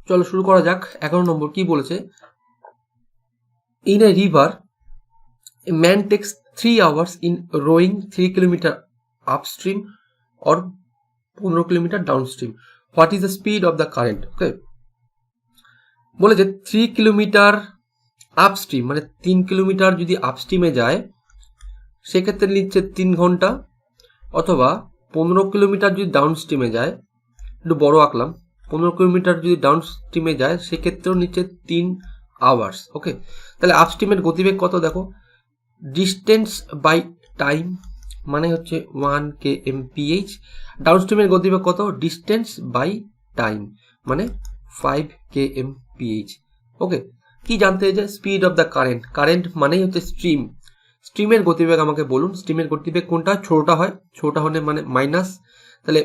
চলো শুরু করা যাক। 11 নম্বর কি বলেছে, in a river a man takes 3 hours in rowing 3 kilometre upstream or 15 kilometre downstream, what is the speed of the current. Okay, বলেছে 3 কিলোমিটার আপস্ট্রিম মানে 3 কিলোমিটার যদি আপস্ট্রিমে যায় সেক্ষেত্রে নিচ্ছে 3 ঘন্টা, অথবা 15 কিলোমিটার যদি ডাউনস্ট্রিমে যায়, একটু বড় আঁকলাম, 15 কিলোমিটার যদি ডাউনস্ট্রিমে যায় সেক্ষেত্রেও নিচ্ছে 3 আওয়ার্স। ওকে, তাহলে আপস্ট্রিমের গতিবেগ কত দেখো, ডিস্টেন্স বাই টাইম মানে হচ্ছে 1 kmph, ডাউনস্ট্রিমের গতিবেগ কত, ডিস্টেন্স বাই টাইম মানে 5 kmph। ওকে, কি জানতে যে speed of the current, current মানেই হচ্ছে স্ট্রিম, স্ট্রিমের গতিবেগ আমাকে বলুন, স্ট্রিমের গতিবেগ কোনটা, ছোটটা হয়, ছোটটা হলে মানে মাইনাস, তাহলে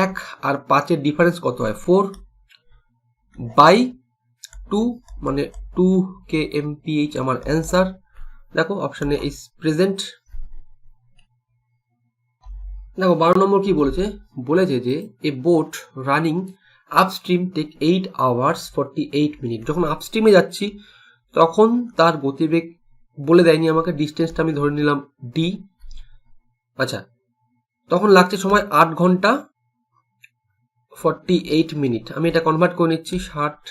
1 আর 5-এর ডিফারেন্স কত হয়, 4 বাই 2 মানে 2 kmph আমার অ্যান্সার। দেখো অপশানে ইজ প্রেজেন্ট। দেখো 12 নম্বর কি বলেছে, বলেছে যে a boat running upstream take 8 hours 48 minute, যখন আপস্ট্রিমে যাচ্ছি তখন তার গতিবেগ বলে দেয়নি আমাকে, ডিস্টেন্সটা আমি ধরে নিলাম ডি। আচ্ছা, তখন লাগছে সময় 8 ঘন্টা 48 মিনিট, আমি এটা কনভার্ট করে নিচ্ছি 60,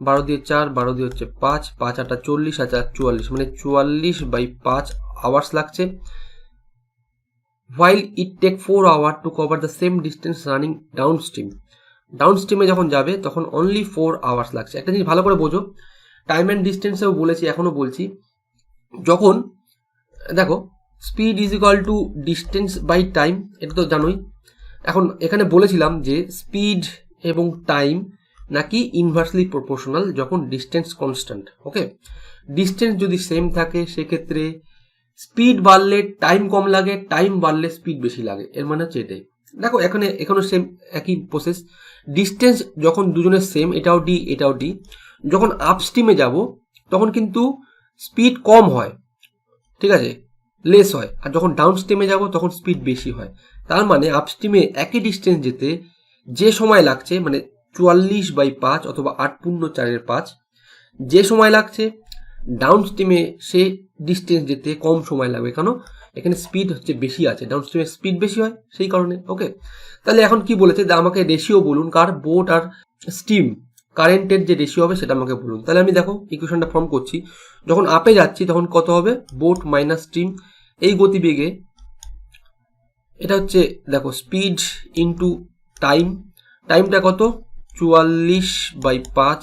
12 দিয়ে 4, 12 দিয়ে হচ্ছে 5, 5 8 40, 44 মানে 44/5 আওয়ার্স লাগছে। while it take 4 hours to cover the same distance running downstream, ডাউনস্ট্রিমে যখন যাবে তখন অনলি 4 আওয়ার্স লাগছে। একটা জিনিস ভালো করে বোঝো, টাইম অ্যান্ড ডিস্টেন্সেও বলেছি, এখনো বলছি, যখন দেখো speed is equal to distance by time, এটা তো জানোই। এখন এখানে বলেছিলাম যে স্পিড এবং টাইম নাকি ইনভার্সলি প্রপোর্শনাল যখন ডিস্টেন্স কনস্ট্যান্ট। ওকে, ডিস্টেন্স যদি সেম থাকে সেক্ষেত্রে স্পিড বাড়লে টাইম কম লাগে, টাইম বাড়লে স্পিড বেশি লাগে, এর মানে হচ্ছে এটাই। দেখো এখানে সেম একই প্রসেস, ডিস্টেন্স যখন দুজনের সেম, এটাও ডি এটাও ডি, যখন আপস্ট্রিমে যাব তখন কিন্তু স্পিড কম হয়, ঠিক আছে, লেস হয়, আর যখন ডাউনস্ট্রিমে যাব তখন স্পিড বেশি হয়। তার মানে আপস্ট্রিমে একই ডিস্টেন্স যেতে যে সময় লাগছে মানে 44/5 অথবা 8×4=5 যে সময় লাগছে, ডাউনস্ট্রিমে সে ডিস্টেন্স যেতে কম সময় লাগবে, কেন, এখানে স্পিড হচ্ছে বেশি আছে, ডাউনস্ট্রিমে স্পিড বেশি হয় সেই কারণে। ওকে, তাহলে এখন কি বলেছে, আমাকে রেশিও বলুন, কার, বোট আর স্টিম কারেন্টের যে রেশিও হবে সেটা আমাকে বলুন। তাহলে আমি দেখো ইকুয়েশনটা ফর্ম করছি, যখন আপে যাচ্ছি তখন কত হবে, বোট মাইনাস স্টিম, এই গতিবেগে এটা হচ্ছে দেখো স্পিড ইন্টু টাইম, টাইমটা কত 44/5,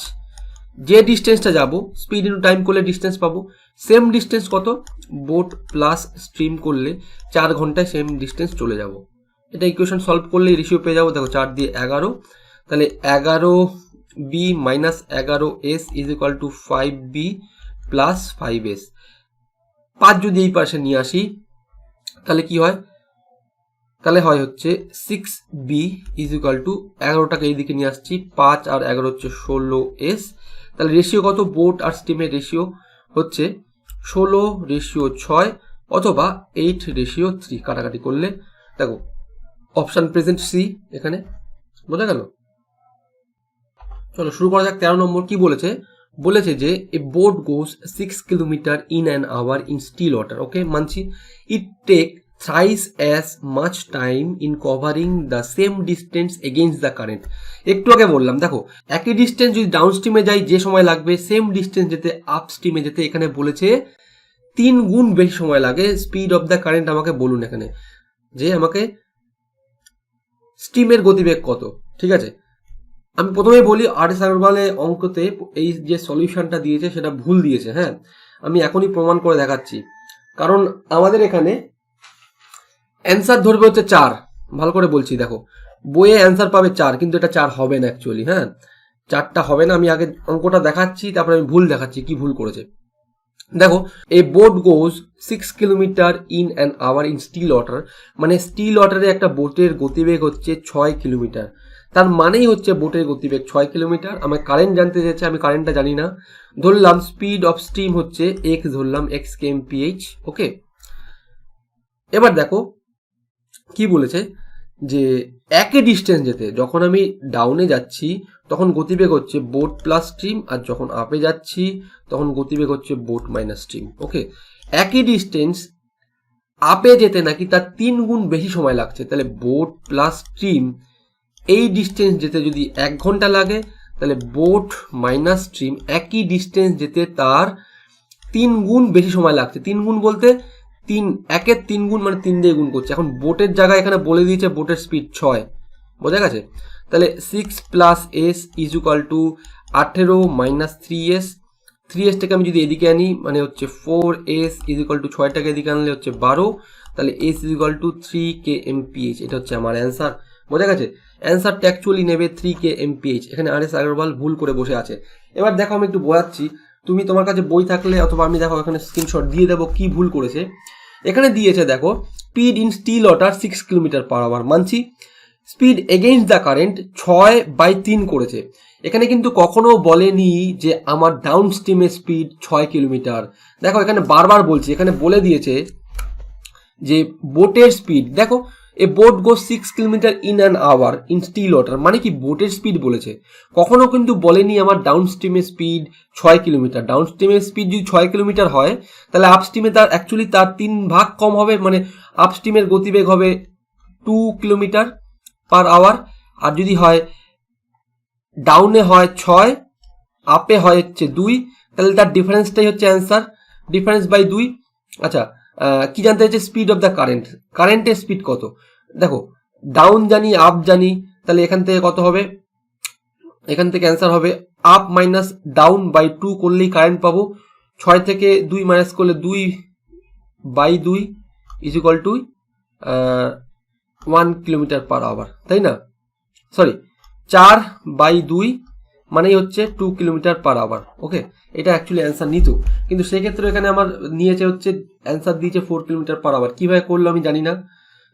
যে ডিস্টেন্সটা যাব স্পিড ইন্টু টাইম করলে ডিস্টেন্স পাবো, সেম ডিস্টেন্স কত, বোট প্লাস স্ট্রিম করলে 4 ঘন্টায় সেম ডিস্টেন্স চলে যাব। এটা ইকুয়েশন সলভ করলে রেশিও পেয়ে যাবো, দেখো 4 দিয়ে 11, তাহলে 11b minus 11s is equal two 5b plus 5s। 5 যদি এই পাশে নিয়ে আসি তাহলে কি হয়, তাহলে হয় হচ্ছে 6b ইজ ইকুয়াল টু 11টাকে এইদিকে নিয়ে আসছি, 5 আর 11 হচ্ছে 16s। তাহলে রেশিও কত, বোট আর স্টিমের রেশিও হচ্ছে 16:6 অথবা 8:3, কাটাকাটি করলে দেখো অপশান প্রেজেন্ট সি, এখানে বোঝা গেল। চলো শুরু করা যাক। 13 নম্বর কি বলেছে, বলেছে যে a boat goes 6 kilometre in an hour in still water. Okay, মানছি, it take thrice as much time in covering the same distance against the current। একটু আগে বললাম দেখো একই ডিস্টেন্স যদি ডাউনস্ট্রিমে যাই যে সময় লাগবে, সেম ডিস্টেন্স যেতে আপস্ট্রিমে যেতে এখানে বলেছে 3 গুণ বেশি সময় লাগে। স্পিড অফ দ্য কারেন্ট আমাকে বলুন এখানে, যে আমাকে স্টিমের গতিবেগ কত। ঠিক আছে, আমি প্রথমেই বলি আর.এস. আগরওয়ালে অঙ্কতে এই যে সলিউশনটা দিয়েছে সেটা ভুল দিয়েছে। হ্যাঁ, আমি এখনই প্রমাণ করে দেখাচ্ছি, কারণ আমাদের এখানে অ্যান্সার ধরবে হচ্ছে 4, ভালো করে বলছি, দেখো বইয়ে অ্যান্সার পাবে 4, কিন্তু এটা 4 হবে না অ্যাকচুয়ালি। হ্যাঁ, 4টা হবে না, আমি আগে অঙ্কটা দেখাচ্ছি তারপরে আমি ভুল দেখাচ্ছি কি ভুল করেছে। দেখো a boat goes 6 kilometre in an hour in still water, মানে স্টিল ওয়াটারে একটা বোটের গতিবেগ হচ্ছে 6 কিলোমিটার, তার মানেই হচ্ছে বোটের গতিবেগ 6 কিলোমিটার। আমার কারেন্ট জানতে চাইছে, আমি কারেন্টটা জানি না, ধরলাম স্পিড অফ স্টিম হচ্ছে x, ধরলাম x kmph। ওকে, এবার দেখো কি বলেছে, যে একই ডিস্টেন্স যেতে, যখন আমি ডাউনে যাচ্ছি তখন গতিবেগ হচ্ছে বোট প্লাস স্ট্রিম, আর যখন আপে যাচ্ছি তখন গতিবেগ হচ্ছে বোট মাইনাস স্ট্রিম। ওকে, একই ডিস্টেন্স আপে যেতে নাকি তার 3 গুণ বেশি সময় লাগছে, তাহলে বোট প্লাস স্ট্রিম এই ডিস্টেন্স যেতে যদি 1 ঘন্টা লাগে, তাহলে বোট মাইনাস স্ট্রিম একই ডিস্টেন্স যেতে তার 3 গুণ বেশি সময় লাগছে। 3 গুণ বলতে 3 গুণ মানে 3 দিয়ে গুণ করছে। এখন বোটের জায়গায় এখানে বলে দিয়েছে বোটের স্পিড 6, বোঝা গেছে? তাহলে 6 plus S is equal two 18 minus 3s, 3sটাকে আমি যদি এদিকে আনি মানে হচ্ছে 4s ইজ ইকুয়াল টু 6টাকে এদিকে আনলে হচ্ছে 12, তাহলে s is equal two 3kmph। এটা হচ্ছে আমার অ্যান্সার, বোঝা গেছে? অ্যান্সারটা অ্যাকচুয়ালি নেবে 3kmph। এখানে আর এস আগরওয়াল ভুল করে বসে আছে। এবার দেখো আমি একটু বোঝাচ্ছি, তুমি তোমার কাছে বই থাকলে অথবা আমি দেখো এখানে স্ক্রিনশট দিয়ে দেবো কি ভুল করেছে। এখানে দিয়েছে দেখো speed in still water 6 kilometre per hour, মানছি। স্পিড এগেইনস্ট দ্য কারেন্ট 6/3 করেছে। এখানে কিন্তু কখনো বলেনি যে আমার ডাউন স্ট্রিমের স্পিড 6 কিলোমিটার। দেখো এখানে বারবার বলছি, এখানে বলে দিয়েছে যে বোটের স্পিড, দেখো a boat go 6 kilometre in an hour in still water, মানে কি বোটের স্পিড বলেছে, কখনো কিন্তু বলেনি আমার ডাউন স্ট্রিমের স্পিড 6 কিলোমিটার। ডাউন স্ট্রিমের স্পিড যদি 6 কিলোমিটার হয় তাহলে আপ স্ট্রিমে তার অ্যাকচুয়ালি তার 3 ভাগ কম হবে, মানে আপ স্ট্রিমের গতিবেগ হবে 2 কিলোমিটার পার আওয়ার, আর যদি হয় ডাউনে হয় 6, আপে হয় হচ্ছে 2, তাহলে তার ডিফারেন্সটাই হচ্ছে অ্যান্সার, ডিফারেন্স বাই 2। আচ্ছা, কি জানতে হচ্ছে স্পিড অফ দ্য কারেন্ট, কারেন্টের স্পিড কত। দেখো ডাউন জানি আপ জানি, তাহলে এখান থেকে কত হবে, এখান থেকে অ্যান্সার হবে আপ মাইনাস ডাউন বাই 2 করলেই কারেন্ট পাবো। 6 থেকে 2 মাইনাস করলে 2/2 is equal to 1 kilometre per hour, তাই না? সরি, 4/2 মানেই হচ্ছে 2 কিলোমিটার পার আওয়ার। ওকে, এটা অ্যাকচুয়ালি অ্যান্সার নিত, কিন্তু সেক্ষেত্রে এখানে আমার নিয়েছে হচ্ছে অ্যান্সার দিয়েছে 4 কিলোমিটার পার আওয়ার। কীভাবে করলো আমি জানি না,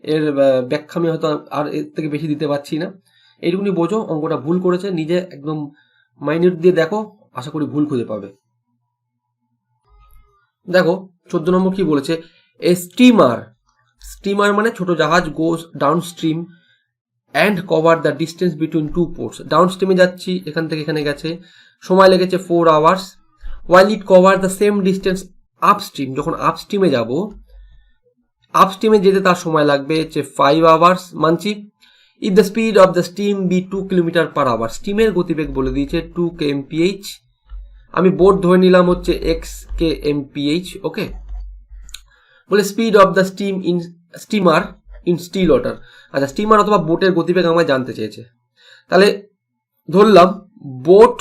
এর ব্যাখ্যা আমি হয়তো আর এর থেকে বেশি দিতে পারছি না। এইটুকুনি বোঝো অঙ্কটা ভুল করেছে, নিজে একদম মাইনিউট দিয়ে দেখো, আশা করি ভুল খুঁজে পাবে। দেখো 14 নম্বর কি বলেছে, এ স্টিমার, স্টিমার মানে ছোট জাহাজ, goes downstream and cover the distance between 2 ports. Down স্ট্রিমে যাচ্ছি, এখান থেকে এখানে গেছে, সময় লেগেছে 4 hours. While it cover the same distance upstream, যখন আপ স্ট্রিমে যাবো, আপ স্ট্রিমে যেতে তার সময় লাগবে হচ্ছে 5 আওয়ার্স, মানছি। If the speed of the steam be 2 kilometre per hour, স্টিমের গতিবেগ বলে দিয়েছে 2 kmph, আমি বোর্ড ধরে নিলাম হচ্ছে x/kmph। ওকে, বলে speed of the steam in steamer in still water. আচ্ছা, স্টিমার অথবা বোটের গতিবেগ আমায় জানতে চেয়েছে, তাহলে ধরলাম বোট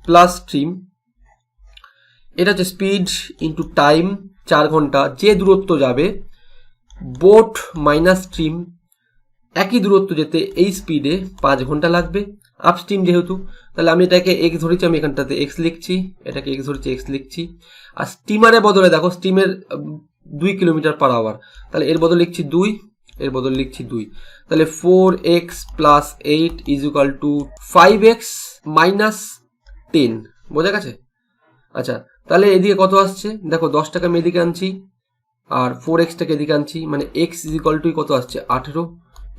প্লাস স্ট্রিম, এটা হচ্ছে স্পিড ইন্টু টাইম 4 ঘন্টা, যে দূরত্ব যাবে, বোট মাইনাস স্ট্রিম একই দূরত্ব যেতে এই স্পিডে 5 ঘন্টা লাগবে, আপ স্ট্রিম যেহেতু। তাহলে আমি এটাকে এক্স ধরেছি, আমি এখানটাতে এক্স লিখছি, এটাকে এক্স ধরেছি এক্স লিখছি। আর স্টিমারের বদলে দেখো স্টিমের 2 কিলোমিটার পার আওয়ার, তাহলে এর বদলে লিখছি 2, এর বদলে লিখছি 2, তাহলে 4x plus 8 is equal two 5x minus 10, বোঝা গেছে? আচ্ছা, তাহলে এদিকে কত আসছে দেখো, 10টাকে আমি এদিকে আনছি আর 4xটাকে এদিকে আনছি, মানে x ইজ ইকুয়াল টু কত আসছে 18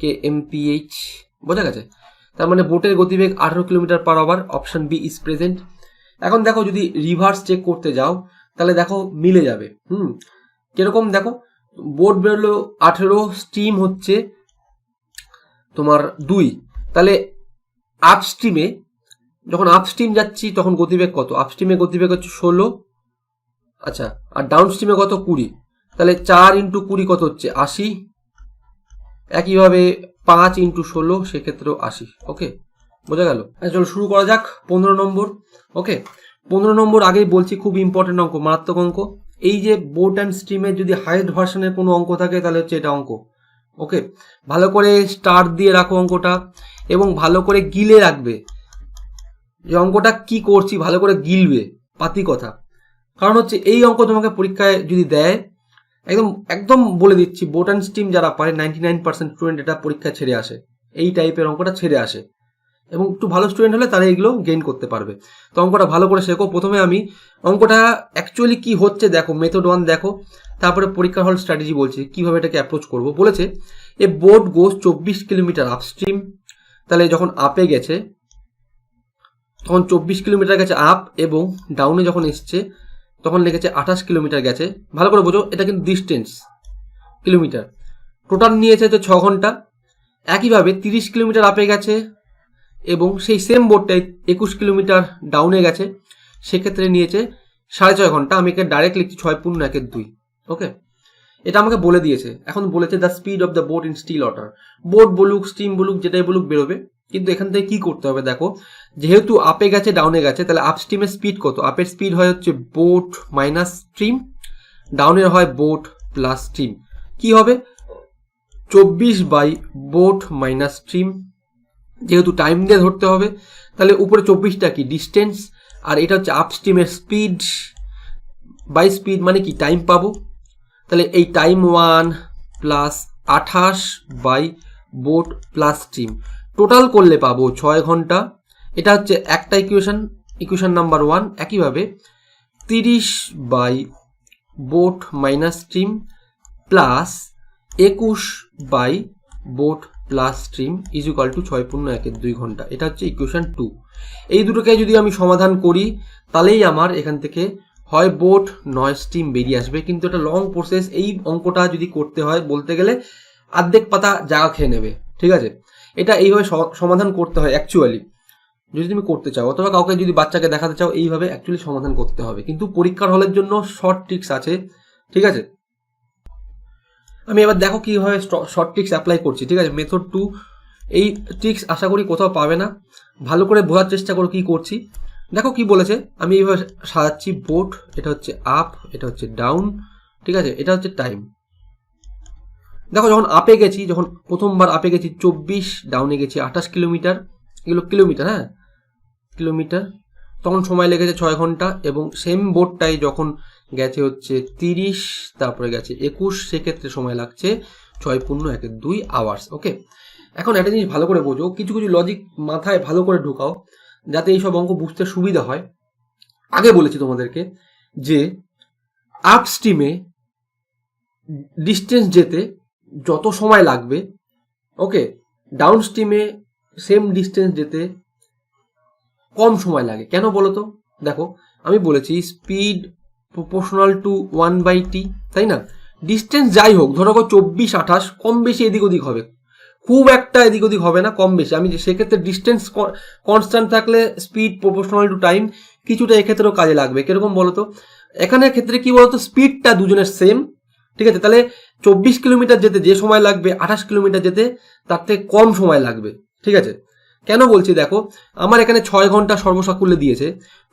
kmph, বোঝা গেছে? তার মানে বোটের গতিবেগ 18 kilometre per hour, option B is present. এখন দেখো যদি রিভার্স চেক করতে যাও তাহলে দেখো মিলে যাবে। কিরকম দেখো, বোট বেরোলো 18, স্টিম হচ্ছে তোমার 2, তাহলে আপ স্ট্রিমে যখন আপ স্ট্রিম যাচ্ছি তখন গতিবেগ কত, আপ স্ট্রিমে গতিবেগ হচ্ছে 16, আচ্ছা, আর ডাউন স্ট্রিমে কত 20, তাহলে 4 × 20 কত হচ্ছে 80, একইভাবে 5 × 16 সেক্ষেত্রেও 80। ওকে, বোঝা গেল? চলো শুরু করা যাক 15 নম্বর। ওকে, 15 নম্বর আগেই বলছি খুব ইম্পর্টেন্ট অঙ্ক, মারাত্মক অঙ্ক। এই যে বোট অ্যান্ড স্ট্রিমের যদি হাইয়েস্ট ভার্সনের কোনো অঙ্ক থাকে তাহলে হচ্ছে এটা অঙ্ক। ওকে, ভালো করে স্টার দিয়ে রাখো অঙ্কটা এবং ভালো করে গিলে রাখবে, যে অঙ্কটা কি করছি ভালো করে গিলবে, পাতি কথা। কারণ হচ্ছে এই অঙ্ক তোমাকে পরীক্ষায় যদি দেয়, একদম একদম বলে দিচ্ছি, বোট অ্যান্ড স্ট্রিম যারা পারে 99% স্টুডেন্ট এটা পরীক্ষায় ছেড়ে আসে, এই টাইপের অঙ্কটা ছেড়ে আসে, এবং একটু ভালো স্টুডেন্ট হলে তারা এগুলো গেইন করতে পারবে। তো অঙ্কটা ভালো করে শেখো। প্রথমে আমি অঙ্কটা অ্যাকচুয়ালি কি হচ্ছে দেখো, মেথড 1 দেখো, তারপরে পরীক্ষা হল স্ট্র্যাটেজি বলছি কিভাবে এটাকে অ্যাপ্রোচ করবো। বলেছে a boat goes 24 kilometre upstream. তাহলে যখন আপে গেছে তখন 24 কিলোমিটার গেছে আপ, এবং ডাউনে যখন এসছে তখন লেগেছে 28 কিলোমিটার গেছে। ভালো করে বোঝো, এটা কিন্তু ডিস্টেন্স কিলোমিটার। টোটাল নিয়েছে তো 6 ঘন্টা। একইভাবে 30 কিলোমিটার আপে গেছে এবং সেই সেম বোটটাই 21 কিলোমিটার ডাউনে গেছে, সেক্ষেত্রে নিয়েছে 6.5 ঘন্টা। আমি এখানে ডাইরেক্ট লিখছি 6.1-2। ওকে, এটা আমাকে বলে দিয়েছে। এখন বলেছে the speed of the boat in still water. Boat বলুক, স্টিম বলুক, যেটাই বলুক বেরোবে। কিন্তু এখান থেকে কি করতে হবে দেখো, যেহেতু আপে গেছে ডাউনে গেছে, তাহলে আপ স্ট্রিমের স্পিড কত? আপের স্পিড হয় হচ্ছে বোট মাইনাস স্ট্রিম, ডাউনের হয় বোট প্লাস স্ট্রিম। কি হবে? 24 বাই বোট মাইনাস স্ট্রিম। যেহেতু টাইম দিয়ে ধরতে হবে, তাহলে উপরে 24টা কি? ডিস্টেন্স, আর এটা হচ্ছে আপ স্ট্রিমের স্পিড বাই স্পিড, মানে কি? টাইম পাবো। তাহলে এই time 1 plus 28 by boat plus stream, total করলে পাবো 6 ঘন্টা। এটা হচ্ছে একটা ইকুয়েশন নাম্বার 1। একইভাবে 30 by boat minus stream plus 21 by boat plus stream is equal to 6.1-2 ঘন্টা। এটা হচ্ছে ইকুয়েশন 2। এই দুটোকে যদি আমি সমাধান করি, তাহলেই আমার এখান থেকে হয় বোট নয় স্ট্রিম বেরিয়ে আসবে। কিন্তু এটা লং প্রসেস। এই অঙ্কটা যদি করতে হয়, বলতে গেলে অর্ধেক পাতা জায়গা খেয়ে নেবে। ঠিক আছে, এটা এইভাবে সমাধান করতে হয় অ্যাকচুয়ালি, যদি তুমি করতে চাও, অথবা কাউকে যদি বাচ্চাকে দেখাতে চাও, এইভাবে অ্যাকচুয়ালি সমাধান করতে হবে। কিন্তু পরীক্ষার হলের জন্য শর্ট ট্রিক্স আছে। ঠিক আছে, আমি এবার দেখো কিভাবে শর্ট ট্রিক্স অ্যাপ্লাই করছি। ঠিক আছে, মেথড 2। এই ট্রিক্স আশা করি কোথাও পাবে না। ভালো করে বোঝার চেষ্টা করো কি করছি। দেখো কি বলেছে, আমি এইভাবে সাজাচ্ছি। বোট, এটা হচ্ছে আপ, এটা হচ্ছে ডাউন। ঠিক আছে, এটা হচ্ছে টাইম। দেখো যখন আপে গেছি, যখন প্রথমবার আপে গেছি 24, ডাউনে গেছি 28 কিলোমিটার, এগুলো কিলোমিটার, হ্যাঁ কিলোমিটার, তখন সময় লেগেছে 6 ঘন্টা। এবং সেম বোটটাই যখন গেছে হচ্ছে 30, তারপরে গেছে 21, সেক্ষেত্রে সময় লাগছে 6.1-2 আওয়ার্স। ওকে, এখন একটা জিনিস ভালো করে বোঝো, কিছু কিছু লজিক মাথায় ভালো করে ঢুকাও, যাতে এইসব অঙ্ক বুঝতে সুবিধা হয়। আগে বলেছি তোমাদেরকে যে আপ স্ট্রিমে ডিস্টেন্স যেতে যত সময় লাগবে, ওকে, ডাউন স্ট্রিমে সেম ডিস্টেন্স যেতে কম সময় লাগে। কেন বলো তো? দেখো আমি বলেছি স্পিড প্রপোর্শনাল টু 1/t, তাই না? ডিস্টেন্স যাই হোক, ধরো 24-28, কম বেশি এদিক ওদিক হবে, খুব একটা এদিক ওদিক হবে না, কম বেশি। আমি সেক্ষেত্রে ডিস্টেন্স কনস্ট্যান্ট থাকলে স্পিড প্রপোর্শনাল টু টাইম কিছুটা এক্ষেত্রেও কাজে লাগবে। কিরকম বলতো? এখানের ক্ষেত্রে কি বলতো, স্পিডটা দুজনের সেম। ঠিক আছে, তাহলে 24 কিলোমিটার যেতে যে সময় লাগবে 28 কিলোমিটার যেতে তার থেকে কম সময় লাগবে। ঠিক আছে, কেন বলছি দেখো, আমার এখানে 6 ঘন্টা সর্বসাকুল্যে দিয়েছে।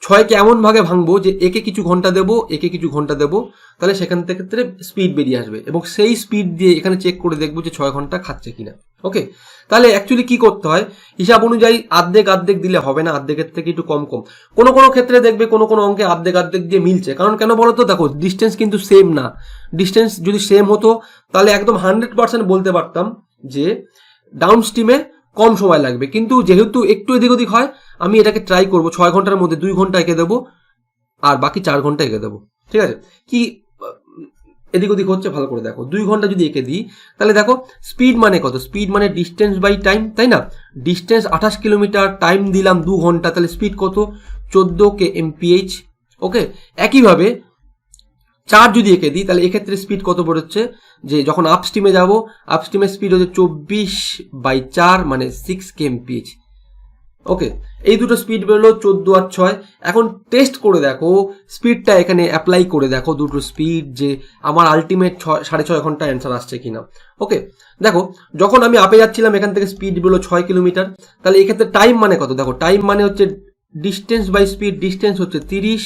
6কে এমন ভাগে ভাঙবো যে একে কিছু ঘন্টা দেবো, একে কিছু ঘন্টা দেবো, তাহলে সেখান থেকে স্পিড বেরিয়ে আসবে, এবং সেই স্পিড দিয়ে এখানে চেক করে দেখবো যে 6 ঘন্টা খাচ্ছে কিনা। ওকে, তাহলে অ্যাকচুয়ালি কি করতে হয়, হিসাব অনুযায়ী অর্ধেক দিলে হবে না, অর্ধেকের থেকে একটু কম কম। কোনো ক্ষেত্রে দেখবে কোনো অঙ্কে অর্ধেক দিয়ে মিলছে। কারণ কেন বলো তো, দেখো ডিস্টেন্স কিন্তু সেম না। ডিস্টেন্স যদি সেম হতো তাহলে একদম 100% বলতে পারতাম যে ডাউন স্ট্রিমে কম সময় লাগবে। কিন্তু যেহেতু একটু এদিক ওদিক হয়, আমি এটাকে ট্রাই করবো 6 ঘন্টার মধ্যে 2 ঘন্টা এঁকে দেবো, আর বাকি 4 ঘন্টা এঁকে দেবো। ঠিক আছে, কি এদিক ওদিক হচ্ছে ভালো করে দেখো। 2 ঘন্টা যদি এঁকে দিই, তাহলে দেখো স্পিড মানে কত? স্পিড মানে ডিস্টেন্স বাই টাইম, তাই না? ডিস্টেন্স 28 কিলোমিটার, টাইম দিলাম 2 ঘন্টা, তাহলে স্পিড কত? 14 kmph। ওকে, একইভাবে 4 যদি এঁকে দিই, তাহলে এক্ষেত্রে স্পিড কত বেরোচ্ছে? যে যখন আপ স্ট্রিমে যাবো, আপ স্ট্রিমের স্পিড হচ্ছে 24/4, মানে 6 kmph। ওকে, এই দুটো স্পিড বেরোলো 14 আর 6। এখন টেস্ট করে দেখো, স্পিডটা এখানে অ্যাপ্লাই করে দেখো দুটো স্পিড, যে আমার আলটিমেট 6.5 ঘন্টা অ্যান্সার আসছে কিনা। ওকে, দেখো যখন আমি আপে যাচ্ছিলাম এখান থেকে স্পিড বেরোলো 6 কিলোমিটার, তাহলে এক্ষেত্রে টাইম মানে কত? দেখো টাইম মানে হচ্ছে ডিস্টেন্স বাই স্পিড। ডিস্টেন্স হচ্ছে 30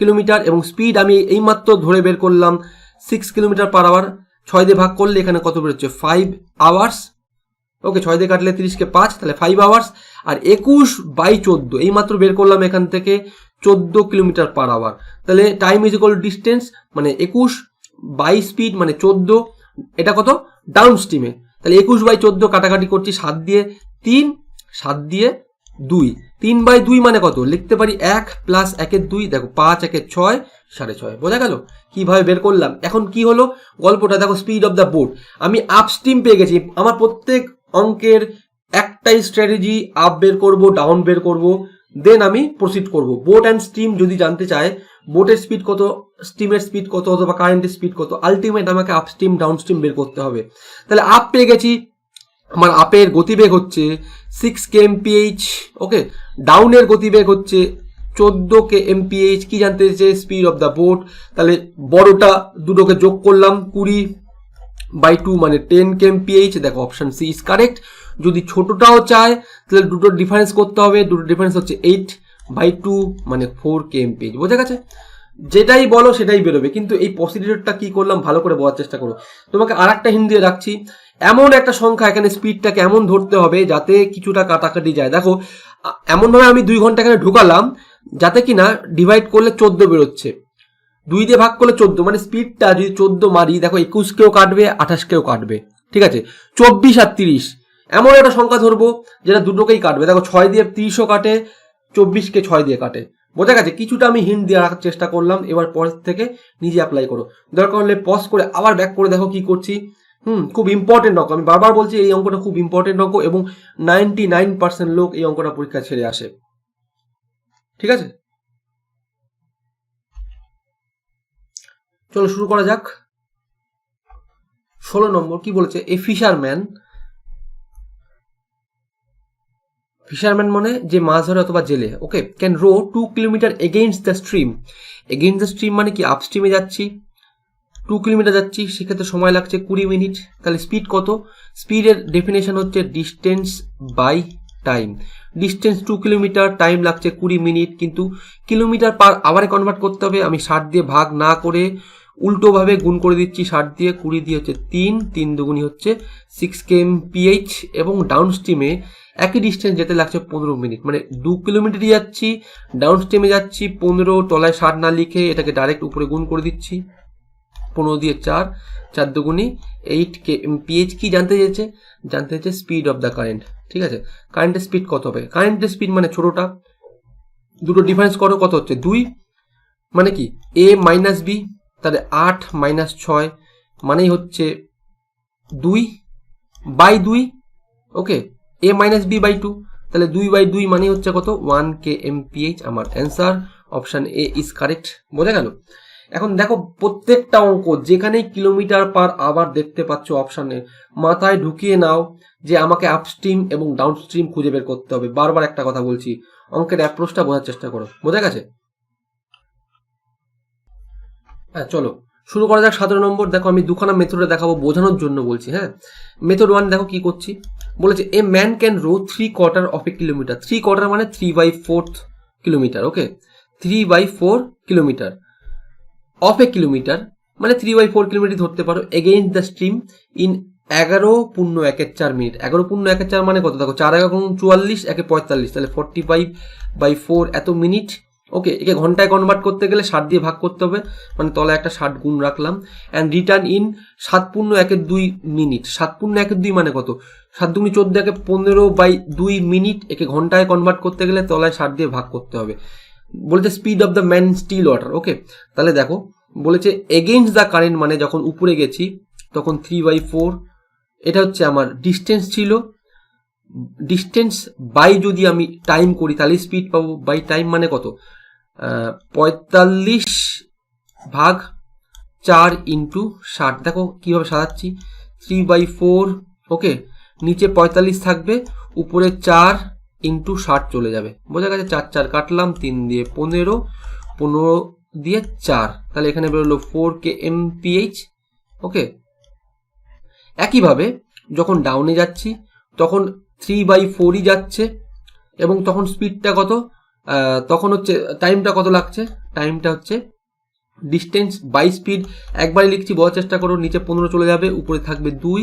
কিলোমিটার, এবং স্পিড আমি এইমাত্র ধরে বের করলাম 6 কিলোমিটার পার আওয়ার। 6 দিয়ে ভাগ করলে এখানে কত বেরোচ্ছে? 5 আওয়ার্স। ওকে, 6 দিয়ে কাটলে 30কে 5, তাহলে 5 আওয়ার্স। আর 21/14 এইমাত্র বের করলাম এখান থেকে 14 কিলোমিটার পার আওয়ার। তাহলে টাইম ইজ ইকুয়াল ডিস্টেন্স, মানে 21 বাই স্পিড মানে 14। এটা কত? ডাউন স্ট্রিমে। তাহলে 21/14 কাটাকাটি করছি, 7 দিয়ে 3, 7 দিয়ে 2, 3/2 মানে কত? লিখতে পারি 1 প্লাস 1 2, দেখো 5 1 6 6.5, বোঝা গেল কিভাবে বের করলাম। এখন কি হলো গল্পটা দেখো, স্পিড অফ দ্য বোট, আমি আপস্ট্রিম পেয়ে গেছি। আমার প্রত্যেক অঙ্কের একটাই স্ট্র্যাটেজি, আপ বের করব, ডাউন বের করব, দেন আমি প্রসিড করব। বোট অ্যান্ড স্ট্রিম যদি জানতে চায় বোটের স্পিড কত, স্টিমের স্পিড কত, অথবা কারেন্টের স্পিড কত, আলটিমেট আমাকে আপস্ট্রিম ডাউন স্ট্রিম বের করতে হবে। তাহলে আপ পেয়ে গেছি, আমার আপের গতিবেগ হচ্ছে 6 kmph, ওকে, ডাউনের গতিবেগ হচ্ছে 14 kmph। কি জানতে চেয়েছে? Speed of the boat. তাহলে বড়টা দুটোকে যোগ করলাম, 20/2 মানে 10 kmph। দেখো অপশন সি ইজ কারেক্ট। যদি ছোটটাও চায় তাহলে দুটোর ডিফারেন্স করতে হবে, দুটোর ডিফারেন্স হচ্ছে 8/2 মানে 4 kmph। বোঝা গেছে? যেটাই বলো সেটাই বেরোবে, কিন্তু এই প্রসিডিউরটা কি করলাম ভালো করে বোঝার চেষ্টা করো। তোমাকে আর একটা হিন্ট দিয়ে রাখছি, এমন একটা সংখ্যা এখানে স্পিডটাকে এমন ধরতে হবে যাতে কিছুটা কাটাকাটি যায়। দেখো এমনভাবে আমি 2 ঘন্টা এখানে ঢুকালাম যাতে কিনা ডিভাইড করলে 14 বেরোচ্ছে, 2 দিয়ে ভাগ করলে 14, মানে স্পিডটা যদি 14 মারি, দেখো 21 কেও কাটবে, 28 কেও কাটবে, ঠিক আছে, 24 আর 30 এমন একটা সংখ্যা ধরবো যেটা দুটোকেই কাটবে। দেখো 6 দিয়ে 30ও কাটে, 24 কে 6 দিয়ে কাটে। বোঝা গেছে? কিছুটা আমি হিন্ট দিয়ে রাখার চেষ্টা করলাম, এবার পর থেকে নিজে অ্যাপ্লাই করো। দরকার হলে পজ করে আবার ব্যাক করে দেখো কি করছি। খুব ইম্পর্টেন্ট অঙ্ক, আমি বারবার বলছি এই অঙ্কটা খুব ইম্পর্টেন্ট অঙ্ক, এবং 99% লোক এই অঙ্কটা পরীক্ষা ছেড়ে আসে। ঠিক আছে, চলো শুরু করা যাক। 16 নম্বর কি বলেছে? এ ফিশারম্যান মানে যে মাছ ধরে অথবা জেলে, okay, can row 2 kilometre against the stream. Against the stream মানে কি? আপস্ট্রিমে যাচ্ছি, 2 কিলোমিটার যাচ্ছি, সেক্ষেত্রে সময় লাগছে 20 মিনিট। তাহলে স্পিড কত? স্পিডের ডেফিনেশন হচ্ছে distance by time. Distance 2 kilometre, time লাগছে 20 মিনিট, কিন্তু কিলোমিটার পার আওয়ারে কনভার্ট করতে হবে। আমি 60 দিয়ে ভাগ না করে উল্টোভাবে গুণ করে দিচ্ছি, 60 দিয়ে 20 দিয়ে হচ্ছে 3 দুগুণি হচ্ছে 6 kmph, এবং ডাউন স্ট্রিমে একই ডিস্টেন্স যেতে লাগছে 15 মিনিট, মানে 2 কিলোমিটারই যাচ্ছি, ডাউন স্ট্রিমে যাচ্ছি 15, তলায় 60 না লিখে এটাকে ডাইরেক্ট উপরে গুণ করে দিচ্ছি, 15 দিয়ে 4 দুগুণি 8 kmph। কি জানতে চেয়েছে? জানতে চেয়েছে স্পিড অফ দ্য কারেন্ট। ঠিক আছে, কারেন্টের স্পিড কত হবে? কারেন্টের স্পিড মানে ছোটটা, দুটো ডিফারেন্স করো, কত হচ্ছে? 2, মানে কি a মাইনাস বি, তাহলে 8 মাইনাস 6 মানেই হচ্ছে 2/2, ওকে, a মাইনাস বি বাই 2, তাহলে 2/2 মানে হচ্ছে কত? 1 kmph। আমার answer option A is correct. বোঝা গেল? এখন দেখো প্রত্যেকটা অঙ্ক যেখানেই কিলোমিটার পার আওয়ার দেখতে পাচ্ছ অপশানে, মাথায় ঢুকিয়ে নাও যে আমাকে আপস্ট্রিম এবং ডাউনস্ট্রিম খুঁজে বের করতে হবে। বারবার একটা কথা বলছি, অঙ্কের অ্যাপ্রোচটা বোঝার চেষ্টা করো। বোঝা গেছে? হ্যাঁ, চলো শুরু করা যাক। 17 নম্বর দেখো, আমি দুখানা মেথডে দেখাবো, বোঝানোর জন্য বলছি। হ্যাঁ, মেথড 1 দেখো কি করছি, বলেছে a man can row 3/4 of a kilometre. 3/4 মানে 3/4 kilometre, okay, 3/4 kilometre of a kilometre মানে 3/4 কিলোমিটার ধরতে পারো, against the stream in 11.1 minute. 11.1 মানে কত? দেখো 4 × 44, 1 45, তাহলে 45/4 এত মিনিট, ওকে। একে ঘন্টায় কনভার্ট করতে গেলে 60 দিয়ে ভাগ করতে হবে, মানে তলায় একটা 60 গুণ রাখলাম, অ্যান্ড রিটার্ন ইন 7.12 মিনিট। 7.12 মানে কত? 7 দুগুণি 14, 1 15/2 মিনিট। একে ঘন্টায় কনভার্ট করতে গেলে তলায় 60 দিয়ে ভাগ করতে হবে। বলেছে speed of the man still water, okay. তাহলে দেখো বলেছে এগেইনস্ট দ্য কারেন্ট মানে যখন উপরে গেছি তখন 3/4, এটা হচ্ছে আমার ডিস্টেন্স ছিল। ডিস্টেন্স বাই যদি আমি টাইম করি তাহলে স্পিড পাবো, বাই টাইম মানে কত? 45/4 × 60। দেখো কিভাবে সাজাচ্ছি, 3/4, ওকে, নিচে 45 থাকবে, উপরে 4 × 60 চলে যাবে। বোঝা গেছে? 4 কাটলাম, 3 দিয়ে 15, 15 দিয়ে 4, তাহলে এখানে বেরোলো 4 kmph, ওকে। একইভাবে যখন ডাউনে যাচ্ছি তখন 3/4ই যাচ্ছে, এবং তখন স্পিডটা কত? তখন হচ্ছে টাইমটা কত লাগছে? টাইমটা হচ্ছে ডিস্টেন্স বাই স্পিড, একবারই লিখছি, বোঝার চেষ্টা করো। নিচে 15 চলে যাবে, উপরে থাকবে 2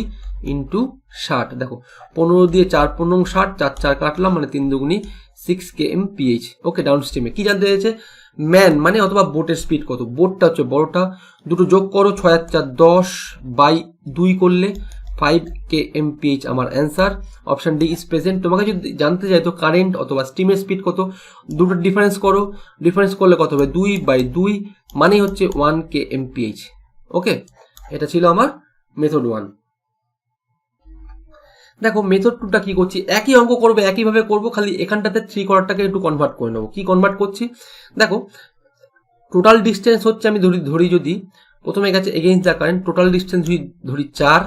× 60। দেখো 15 দিয়ে 4 15 60, 4 কাটলাম, মানে 3 দুগুণি 6 kmph, ওকে। ডাউন স্ট্রিমে কি জানতে চাইছে? ম্যান মানে অথবা বোটের স্পিড কত? বোটটা হচ্ছে বড়টা, দুটো যোগ করো, 6 × 4 10/2 করলে 5 kmph আমার answer. Option D is present. তোমাকে যদি জানতে চাই তো কারেন্ট অথবা স্টিমের স্পিড কত, দুটো ডিফারেন্স করো, ডিফারেন্স করলে কত হবে 2/2 মানে হচ্ছে 1 kmph। ওকে, এটা ছিল আমার মেথড 1। দেখো মেথড 2টা কি করছি, একই অঙ্ক করবো, একইভাবে করবো, খালি এখানটাতে 3 করারটাকে একটু কনভার্ট করে নেবো। কি কনভার্ট করছি দেখো, টোটাল ডিস্টেন্স হচ্ছে আমি ধরি যদি প্রথমে গেছে against the current, total distance যদি ধরি 4।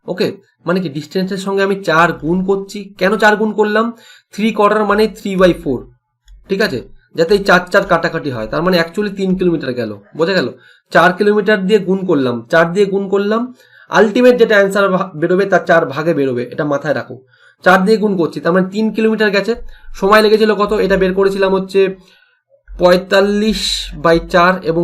ওকে, মানে কি ডিস্টেন্সের সঙ্গে আমি 4 গুণ করছি। কেন 4 গুণ করলাম, 3 কোয়ার্টার মানে 3/4, ঠিক আছে, যাতে এই 4 কাটাকাটি হয়, তার মানে অ্যাকচুয়ালি 3 কিলোমিটার গেল, বোঝা গেল। 4 কিলোমিটার দিয়ে গুণ করলাম, 4 দিয়ে গুণ করলাম, আলটিমেট যেটা অ্যান্সার বেরোবে তার 4 ভাগে বেরোবে, এটা মাথায় রাখো। 4 দিয়ে গুণ করছি, তার মানে 3 কিলোমিটার গেছে। সময় লেগেছিল কত, এটা বের করেছিলাম হচ্ছে 45/4 এবং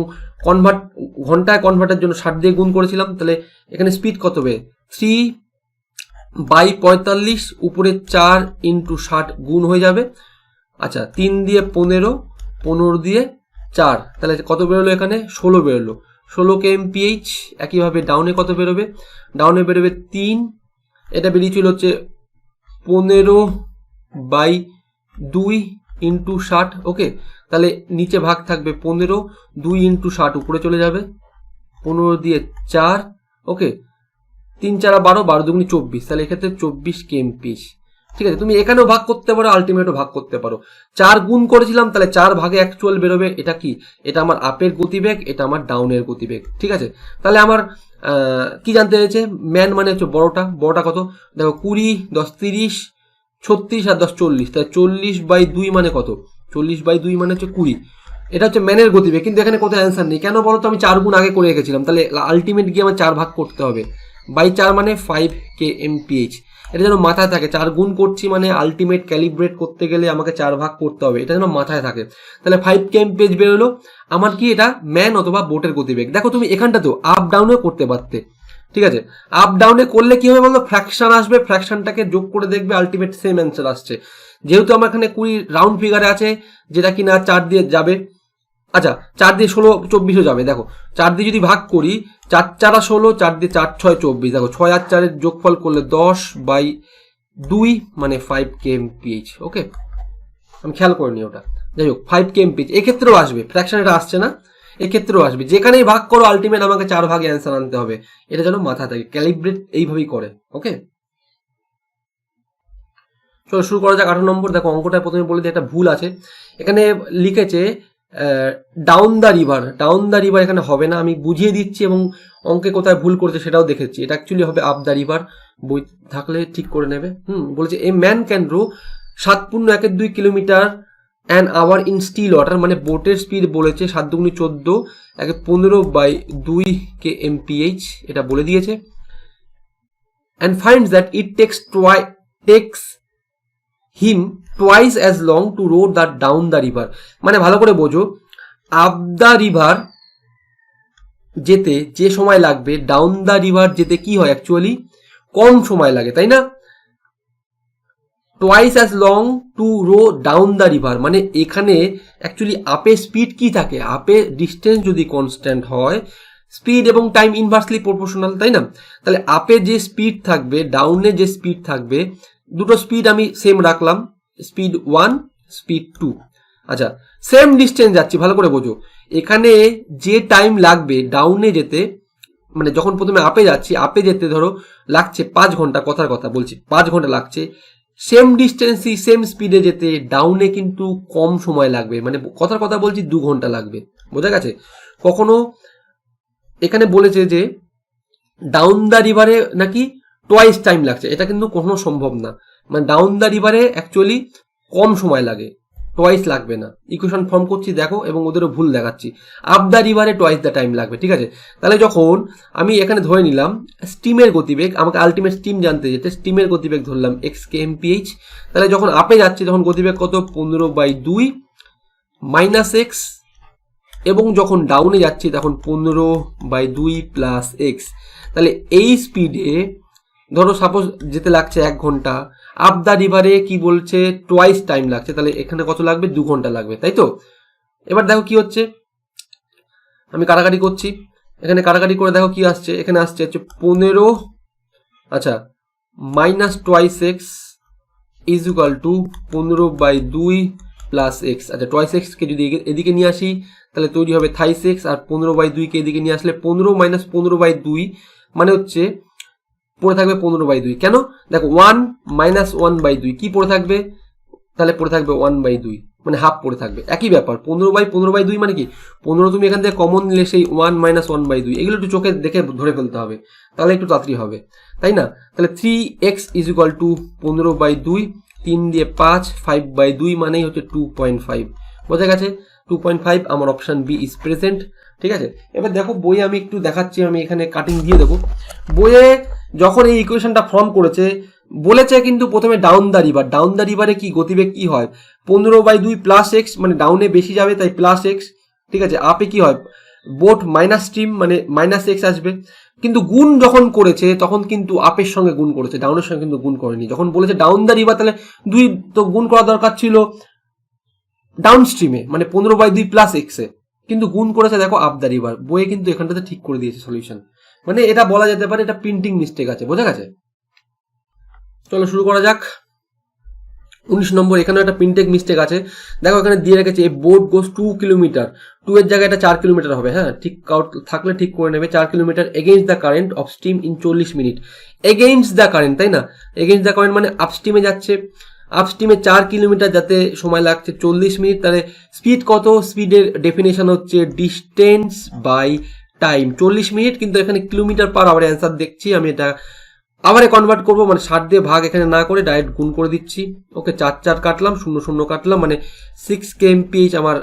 ঘন্টায় কনভার্টের জন্য 60 দিয়ে গুণ করেছিলাম। তাহলে এখানে স্পিড কত হবে, 3/45 উপরে 4 × 60 গুণ হয়ে যাবে। আচ্ছা, 3 দিয়ে 15, 15 দিয়ে 4, তাহলে কত বেরোলো, এখানে 16 বেরোলো, 16 kmph। একইভাবে ডাউনে কত বেরোবে, ডাউনে বেরোবে 3, এটা বেরিয়েছিল হচ্ছে 15/2 × 60। ওকে, তাহলে নিচে ভাগ থাকবে 15, 2 × 60 উপরে চলে যাবে, 15 দিয়ে 4। ওকে, 3 4 12, 12 2 24, তাহলে এক্ষেত্রে 24 kmph। ঠিক আছে, তুমি এখানেও ভাগ করতে পারো, আলটিমেটও ভাগ করতে পারো। 4 গুণ করেছিলাম, তাহলে 4 ভাগে অ্যাকচুয়াল বেরোবে। এটা কি, এটা আমার আপের গতিবেগ, এটা আমার ডাউনের গতিবেগ। ঠিক আছে, তাহলে আমার কি জানতে হয়েছে, ম্যান মানে হচ্ছে বড়টা কত, দেখো 20, 10 30, 36 আর 10 40, তাহলে 40/2 মানে কত, 40/2 মানে হচ্ছে 20। এটা হচ্ছে ম্যানের গতিবেগ, কিন্তু এখানে কোথাও অ্যান্সার নেই। কেন বলো তো, আমি 4 গুণ আগে করে রেখেছিলাম, তাহলে আলটিমেট গিয়ে আমার 4 ভাগ করতে হবে। 4 মানে 5 kmph। এটা যেন মাথায় থাকে, 4 গুণ করছি মানে আলটিমেট ক্যালিব্রেট করতে গেলে আমাকে 4 ভাগ করতে হবে, এটা যেন মাথায় থাকে। তাহলে 5 kmph বেরোলো আমার কি, এটা ম্যান অথবা বোটের গতিবেগ। দেখো তুমি এখানটাতেও আপ ডাউনেও করতে পারতে, ঠিক আছে। আপ ডাউনে করলে কি হবে বলতো, ফ্র্যাকশন আসবে, ফ্র্যাকশনটাকে যোগ করে দেখবে আলটিমেট সেম অ্যান্সার আসছে। যেহেতু আমার এখানে 20 রাউন্ড ফিগারে আছে, যেটা কিনা 4 দিয়ে যাবে। আচ্ছা, 4 দিয়ে 16 24ও যাবে। দেখো 4 দিয়ে যদি ভাগ করি, 4 4 16, 4 দিয়ে 4 6 24, দেখো 6 আর 4 এর যোগফল করলে 10/2 মানে 5 kmph। ওকে, আমি খেয়াল করে নিই ওটা। যাই হোক, 5 kmph এক্ষেত্রেও আসবে, ফ্র্যাকশন এটা আসছে না, এক্ষেত্রেও আসবে। যেখানেই ভাগ করো আলটিমেট আমাকে 4 ভাগে অ্যান্সার আনতে হবে, এটা যেন মাথায় থাকে। ক্যালিব্রেট এইভাবেই করে। ওকে, চলো শুরু করা যাক। 18 নম্বর। দেখো অঙ্কটা প্রথমে বলে দিই, একটা ভুল আছে। এখানে লিখেছে down the river. Down the river এখানে হবে না, আমি বুঝিয়ে দিচ্ছি এবং অঙ্কে কোথায় ভুল করেছে সেটাও দেখেছি। এটা অ্যাকচুয়ালি হবে আপ দ্য রিভার। বই থাকলে ঠিক করে নেবে। বলেছে a man can row 7.12 kilometre an hour in still water, মানে বোটের স্পিড বলেছে 7 দুগুণি 14, 15/2 kmph, এটা বলে দিয়েছে। And finds that it takes him twice as long to row the down the river. মানে ভালো করে বোঝো, আপ দ্য রিভার যেতে যে সময় লাগবে, ডাউন দ্য রিভার যেতে কি হয় অ্যাকচুয়ালি কম সময় লাগে, তাই না। Twice as long to row down the river, মানে এখানে অ্যাকচুয়ালি আপে স্পিড কি থাকে, আপে ডিস্টেন্স যদি কনস্ট্যান্ট হয়, স্পিড এবং টাইম ইনভার্সলি প্রপোর্শনাল, তাই না। তাহলে আপে যে স্পিড থাকবে, ডাউনে যে স্পিড থাকবে, দুটো স্পিড আমি সেম রাখলাম, স্পিড 1, স্পিড 2। আচ্ছা, সেম ডিস্টেন্স যাচ্ছি, ভালো করে বোঝো। এখানে যে টাইম লাগবে ডাউনে যেতে, মানে যখন প্রথমে আপে যাচ্ছি, আপে যেতে ধরো লাগছে 5 ঘন্টা, কথার কথা বলছি 5 ঘন্টা লাগছে। সেম ডিস্টেন্সই সেম স্পিডে যেতে ডাউনে কিন্তু কম সময় লাগবে, মানে কথার কথা বলছি 2 ঘন্টা লাগবে। বোঝা গেছে। কখনো এখানে বলেছে যে ডাউন দ্য রিভারে নাকি টুয়াইস টাইম লাগছে, এটা কিন্তু কখনো সম্ভব না। মানে ডাউন দ্য রিভারে অ্যাকচুয়ালি কম সময় লাগে, টুয়াইস লাগবে না। ইকুয়েশন ফর্ম করছি দেখো, এবং ওদেরও ভুল দেখাচ্ছি। আপ দ্য রিভারে টুয়াইস দ্য টাইম লাগবে, ঠিক আছে। তাহলে যখন আমি এখানে ধরে নিলাম স্টিমের গতিবেগ, আমাকে আলটিমেট স্টিম জানতে যেতে স্টিমের গতিবেগ ধরলাম x kmph। তাহলে যখন আপে যাচ্ছে তখন গতিবেগ কত, 15/2 - x, এবং যখন ডাউনে যাচ্ছি তখন 15/2 + x। তাহলে এই স্পিডে ধরো সাপোজ যেতে লাগছে 1 ঘন্টা, আপ দ্য রিভারে কি বলছে টুয়াইস টাইম লাগছে, তাহলে এখানে কত লাগবে, 2 ঘন্টা লাগবে, তাই তো। এবার দেখো কি হচ্ছে, আমি কাটাকাটি করছি, এখানে কাটাকাটি করে দেখো কি আসছে, এখানে আসছে হচ্ছে 15 আচ্ছা, minus twice x is equal two 15/2 plus x. আচ্ছা, টোয়াইস এক্সকে যদি এদিকে নিয়ে আসি তাহলে তৈরি হবে থাইস এক্স, আর 15/2কে এদিকে নিয়ে আসলে 15 মাইনাস 15/2 মানে হচ্ছে পড়ে থাকবে 15/2। কেন? দেখো 1 মাইনাস 1/2 কি পড়ে থাকবে? তাহলে পড়ে থাকবে 1/2, মানে হাফ পড়ে থাকবে। একই ব্যাপার, 15/15/2 মানে কি 15 তুমি এখান থেকে কমন নিলে সেই 1 মাইনাস 1/2, এগুলো একটু চোখে দেখে ধরে ফেলতে হবে, তাহলে একটু তাড়াতাড়ি হবে, তাই না? তাহলে 3x ইজ ইকুয়াল টু 15/2, 3 দিয়ে 5, 5/2 মানেই হচ্ছে 2.5। বোঝা গেছে? 2.5 আমার অপশন বি ইজ প্রেজেন্ট। ঠিক আছে, এবার দেখো বইয়ে আমি একটু দেখাচ্ছি, আমি এখানে কাটিং দিয়ে দেবো। বইয়ে যখন এই ইকুয়েশনটা ফর্ম করেছে বলেছে কিন্তু প্রথমে down the river. Down the রিভারে কি গতিবেগ কি হয়? 15/2 প্লাস এক্স, মানে ডাউনে বেশি যাবে তাই প্লাস এক্স। ঠিক আছে, আপে কি হয়? বোট মাইনাস স্ট্রিম, মানে মাইনাস এক্স আসবে। কিন্তু গুণ যখন করেছে তখন কিন্তু আপের সঙ্গে গুণ করেছে, ডাউনের সঙ্গে কিন্তু গুণ করেনি। যখন বলেছে ডাউন দ্য রিভার তাহলে 2 তো গুণ করা দরকার ছিল ডাউন স্ট্রিমে, মানে 15/2 প্লাস এক্সে, কিন্তু গুণ করেছে দেখো আপ দ্য রিভার। বইয়ে কিন্তু এখানটাতে ঠিক করে দিয়েছে সলিউশন, মানে এটা বলা যেতে পারে এটা প্রিন্টিং মিস্টেক আছে। বোঝা গেছে? চলো শুরু করা যাক। 19 নম্বর, এখানে একটা প্রিন্টিং মিস্টেক আছে। দেখো এখানে দিয়ে রেখেছে এ বোট গোস 2 কিলোমিটার, 2 এর জায়গায় এটা 4 কিলোমিটার হবে। হ্যাঁ, ঠিক থাকলে ঠিক করে নেবে। 4 kilometre against the current of stream in 40 minute. Against the current, তাই না? এগেইনস্ট দ্য কারেন্ট মানে আপস্ট্রিমে যাচ্ছে, আপস্ট্রিমে 4 কিলোমিটার যাতে সময় লাগছে 40 মিনিট। তাহলে স্পিড কত? স্পিডের ডেফিনেশন হচ্ছে ডিস্টেন্স বাই টাইম। 40 মিনিট, কিন্তু এখানে কিলোমিটার পার আওয়ার অ্যান্সার দেখছি আমি, এটা আবারে কনভার্ট করবো, মানে 60 দিয়ে ভাগ এখানে না করে ডাইরেক্ট গুণ করে দিচ্ছি। ওকে, 4 4 কাটলাম, 0 0 কাটলাম, মানে 6 kmph আমার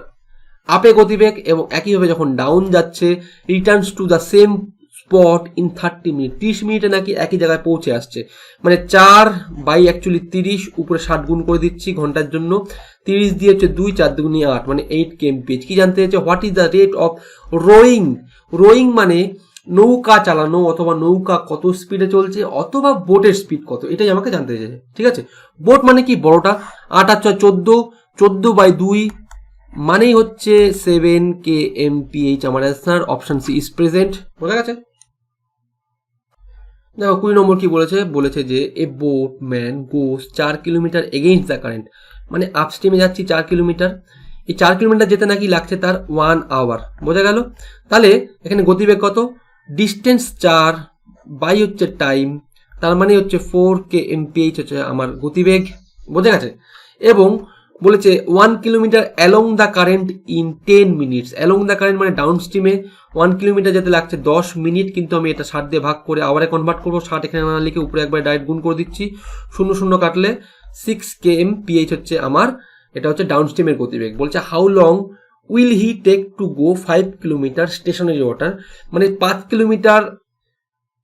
আপে গতিবেগ। এবং একইভাবে যখন ডাউন যাচ্ছে returns to the same spot in 30 minute, 30 মিনিটে নাকি একই জায়গায় পৌঁছে আসছে। মানে 4/30, উপরে 60 গুণ করে দিচ্ছি ঘন্টার জন্য। 30 দিয়ে হচ্ছে 2, 4 দুগুণে 8, মানে 8 kmph। কি জানতে চাইছে? What is the rate of rowing? Rowing মানে নৌকা চালানো, অথবা নৌকা কত স্পিডে চলছে, অথবা বোটের স্পিড কত, এটাই আমাকে জানতে চাইছে। ঠিক আছে, বোট মানে কি বড়টা, 8 আর 6 14, 14/2 মানেই হচ্ছে 7 kmph। আমার answer option C is present. বোঝা গেছে? দেখো 20 নম্বর কি বলেছে? বলেছে যে a boatman goes 4 kilometre against the current, মানে আপস্ট্রিমে যাচ্ছি 4 কিলোমিটার। এই 4 কিলোমিটার যেতে নাকি লাগছে তার 1 আওয়ার। বোঝা গেল? তাহলে এখানে গতিবেগ কত? ডিস্টেন্স 4 বাই হচ্ছে টাইম, তার মানে হচ্ছে 4 kmph হচ্ছে আমার গতিবেগ। বোঝা গেছে? এবং বলেছে 1 kilometre along the current in 10 minutes. Along the current মানে ডাউন স্ট্রিমে 1 কিলোমিটার যেতে লাগছে 10 মিনিট, কিন্তু আমি এটা 60 দিয়ে ভাগ করে আবারে কনভার্ট করবো। 60 এখানে না লিখে উপরে একবার ডাইরেক্ট গুণ করে দিচ্ছি, 0 0 কাটলে 6 kmph হচ্ছে আমার, এটা হচ্ছে ডাউন স্ট্রিমের গতিবেগ। বলছে how long will he take to go 5 kilometre stationary water, মানে 5 কিলোমিটার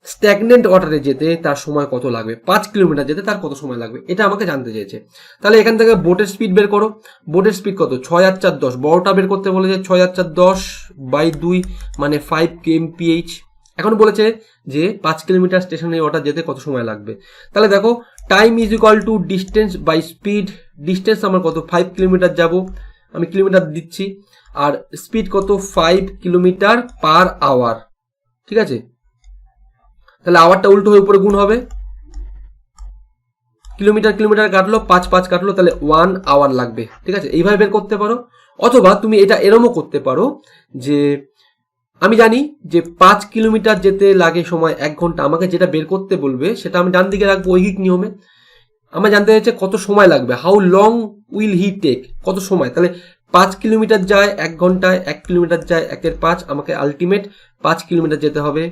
স্ট্যাগনেন্ট ওয়াটারে যেতে তার সময় কত লাগবে, 5 কিলোমিটার যেতে তার কত সময় লাগবে, এটা আমাকে জানতে চেয়েছে। তাহলে এখান থেকে বোটের স্পিড বের করো। বোটের স্পিড কত? 6 আর 4 10, বড়টা বের করতে বলেছে 6 আর 4 10/2, মানে 5 kmph। এখন বলেছে যে 5 কিলোমিটার স্টেশনারি ওয়াটার যেতে কত সময় লাগবে। তাহলে দেখো time is equal to distance by speed. Distance আমার কত? 5 কিলোমিটার যাব, আমি কিলোমিটার দিচ্ছি, আর স্পিড কত? 5 কিলোমিটার পার আওয়ার। ঠিক আছে, তাহলে আওয়ারটা উল্টো হয়ে উপরে গুণ হবে, কিলোমিটার কিলোমিটার কাটলো, 5 5 কাটলো, তাহলে 1 আওয়ার লাগবে। ঠিক আছে, এইভাবে বের করতে পারো। অথবা তুমি এটা এরমও করতে পারো যে আমি জানি যে 5 কিলোমিটার যেতে লাগে সময় 1 ঘন্টা, আমাকে যেটা বের করতে বলবে সেটা আমি ডান দিকে রাখবো ঐহিক নিয়মে। আমার জানতে চাইছে কত সময় লাগবে, how long will he take, কত সময়। তাহলে 5 কিলোমিটার যায় 1 ঘন্টায়, 1 কিলোমিটার যায় 1/5, আমাকে আলটিমেট 5 কিলোমিটার যেতে হবে,